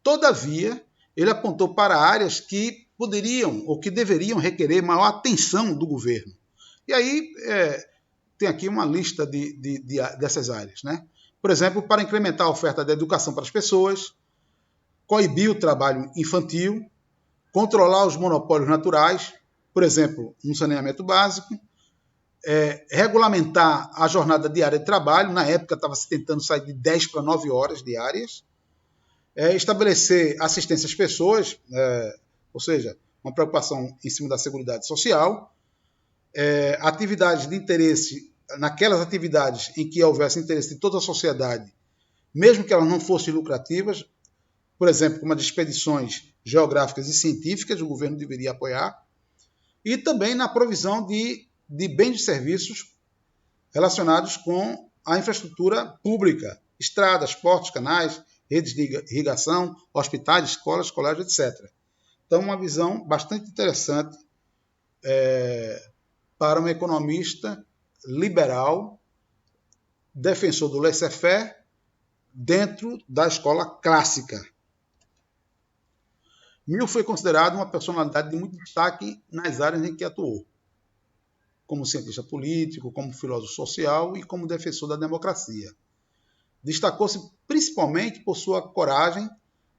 Todavia, ele apontou para áreas que poderiam ou que deveriam requerer maior atenção do governo. E aí tem aqui uma lista dessas áreas, né? Por exemplo, para incrementar a oferta de educação para as pessoas, coibir o trabalho infantil, controlar os monopólios naturais, por exemplo, no saneamento básico, regulamentar a jornada diária de trabalho, na época estava se tentando sair de 10 para 9 horas diárias, estabelecer assistência às pessoas, ou seja, uma preocupação em cima da seguridade social, atividades de interesse, naquelas atividades em que houvesse interesse de toda a sociedade, mesmo que elas não fossem lucrativas, por exemplo, como as expedições geográficas e científicas, o governo deveria apoiar, e também na provisão de bens e serviços relacionados com a infraestrutura pública, estradas, portos, canais, redes de irrigação, hospitais, escolas, colégios, etc. Então, uma visão bastante interessante para um economista liberal, defensor do laissez-faire, dentro da escola clássica. Mill foi considerado uma personalidade de muito destaque nas áreas em que atuou, como cientista político, como filósofo social e como defensor da democracia. Destacou-se principalmente por sua coragem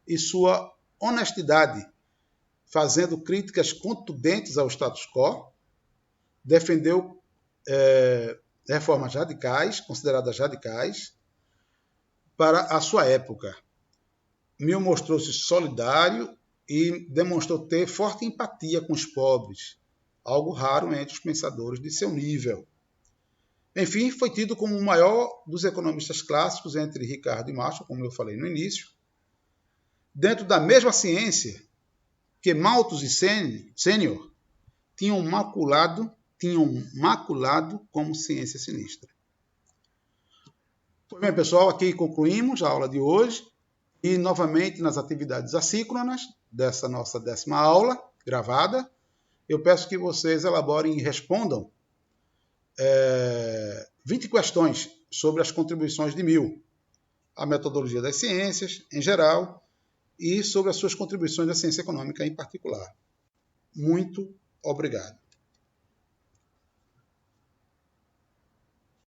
e sua honestidade, fazendo críticas contundentes ao status quo, defendeu reformas radicais, consideradas radicais, para a sua época. Mill mostrou-se solidário e demonstrou ter forte empatia com os pobres, algo raro entre os pensadores de seu nível. Enfim, foi tido como o maior dos economistas clássicos entre Ricardo e Marshall, como eu falei no início, dentro da mesma ciência que Malthus e Sênior tinham maculado como ciência sinistra. Pois bem, pessoal, aqui concluímos a aula de hoje e, novamente, nas atividades assíncronas dessa nossa 10ª aula gravada, eu peço que vocês elaborem e respondam 20 questões sobre as contribuições de Mill, a metodologia das ciências em geral e sobre as suas contribuições à ciência econômica em particular. Muito obrigado.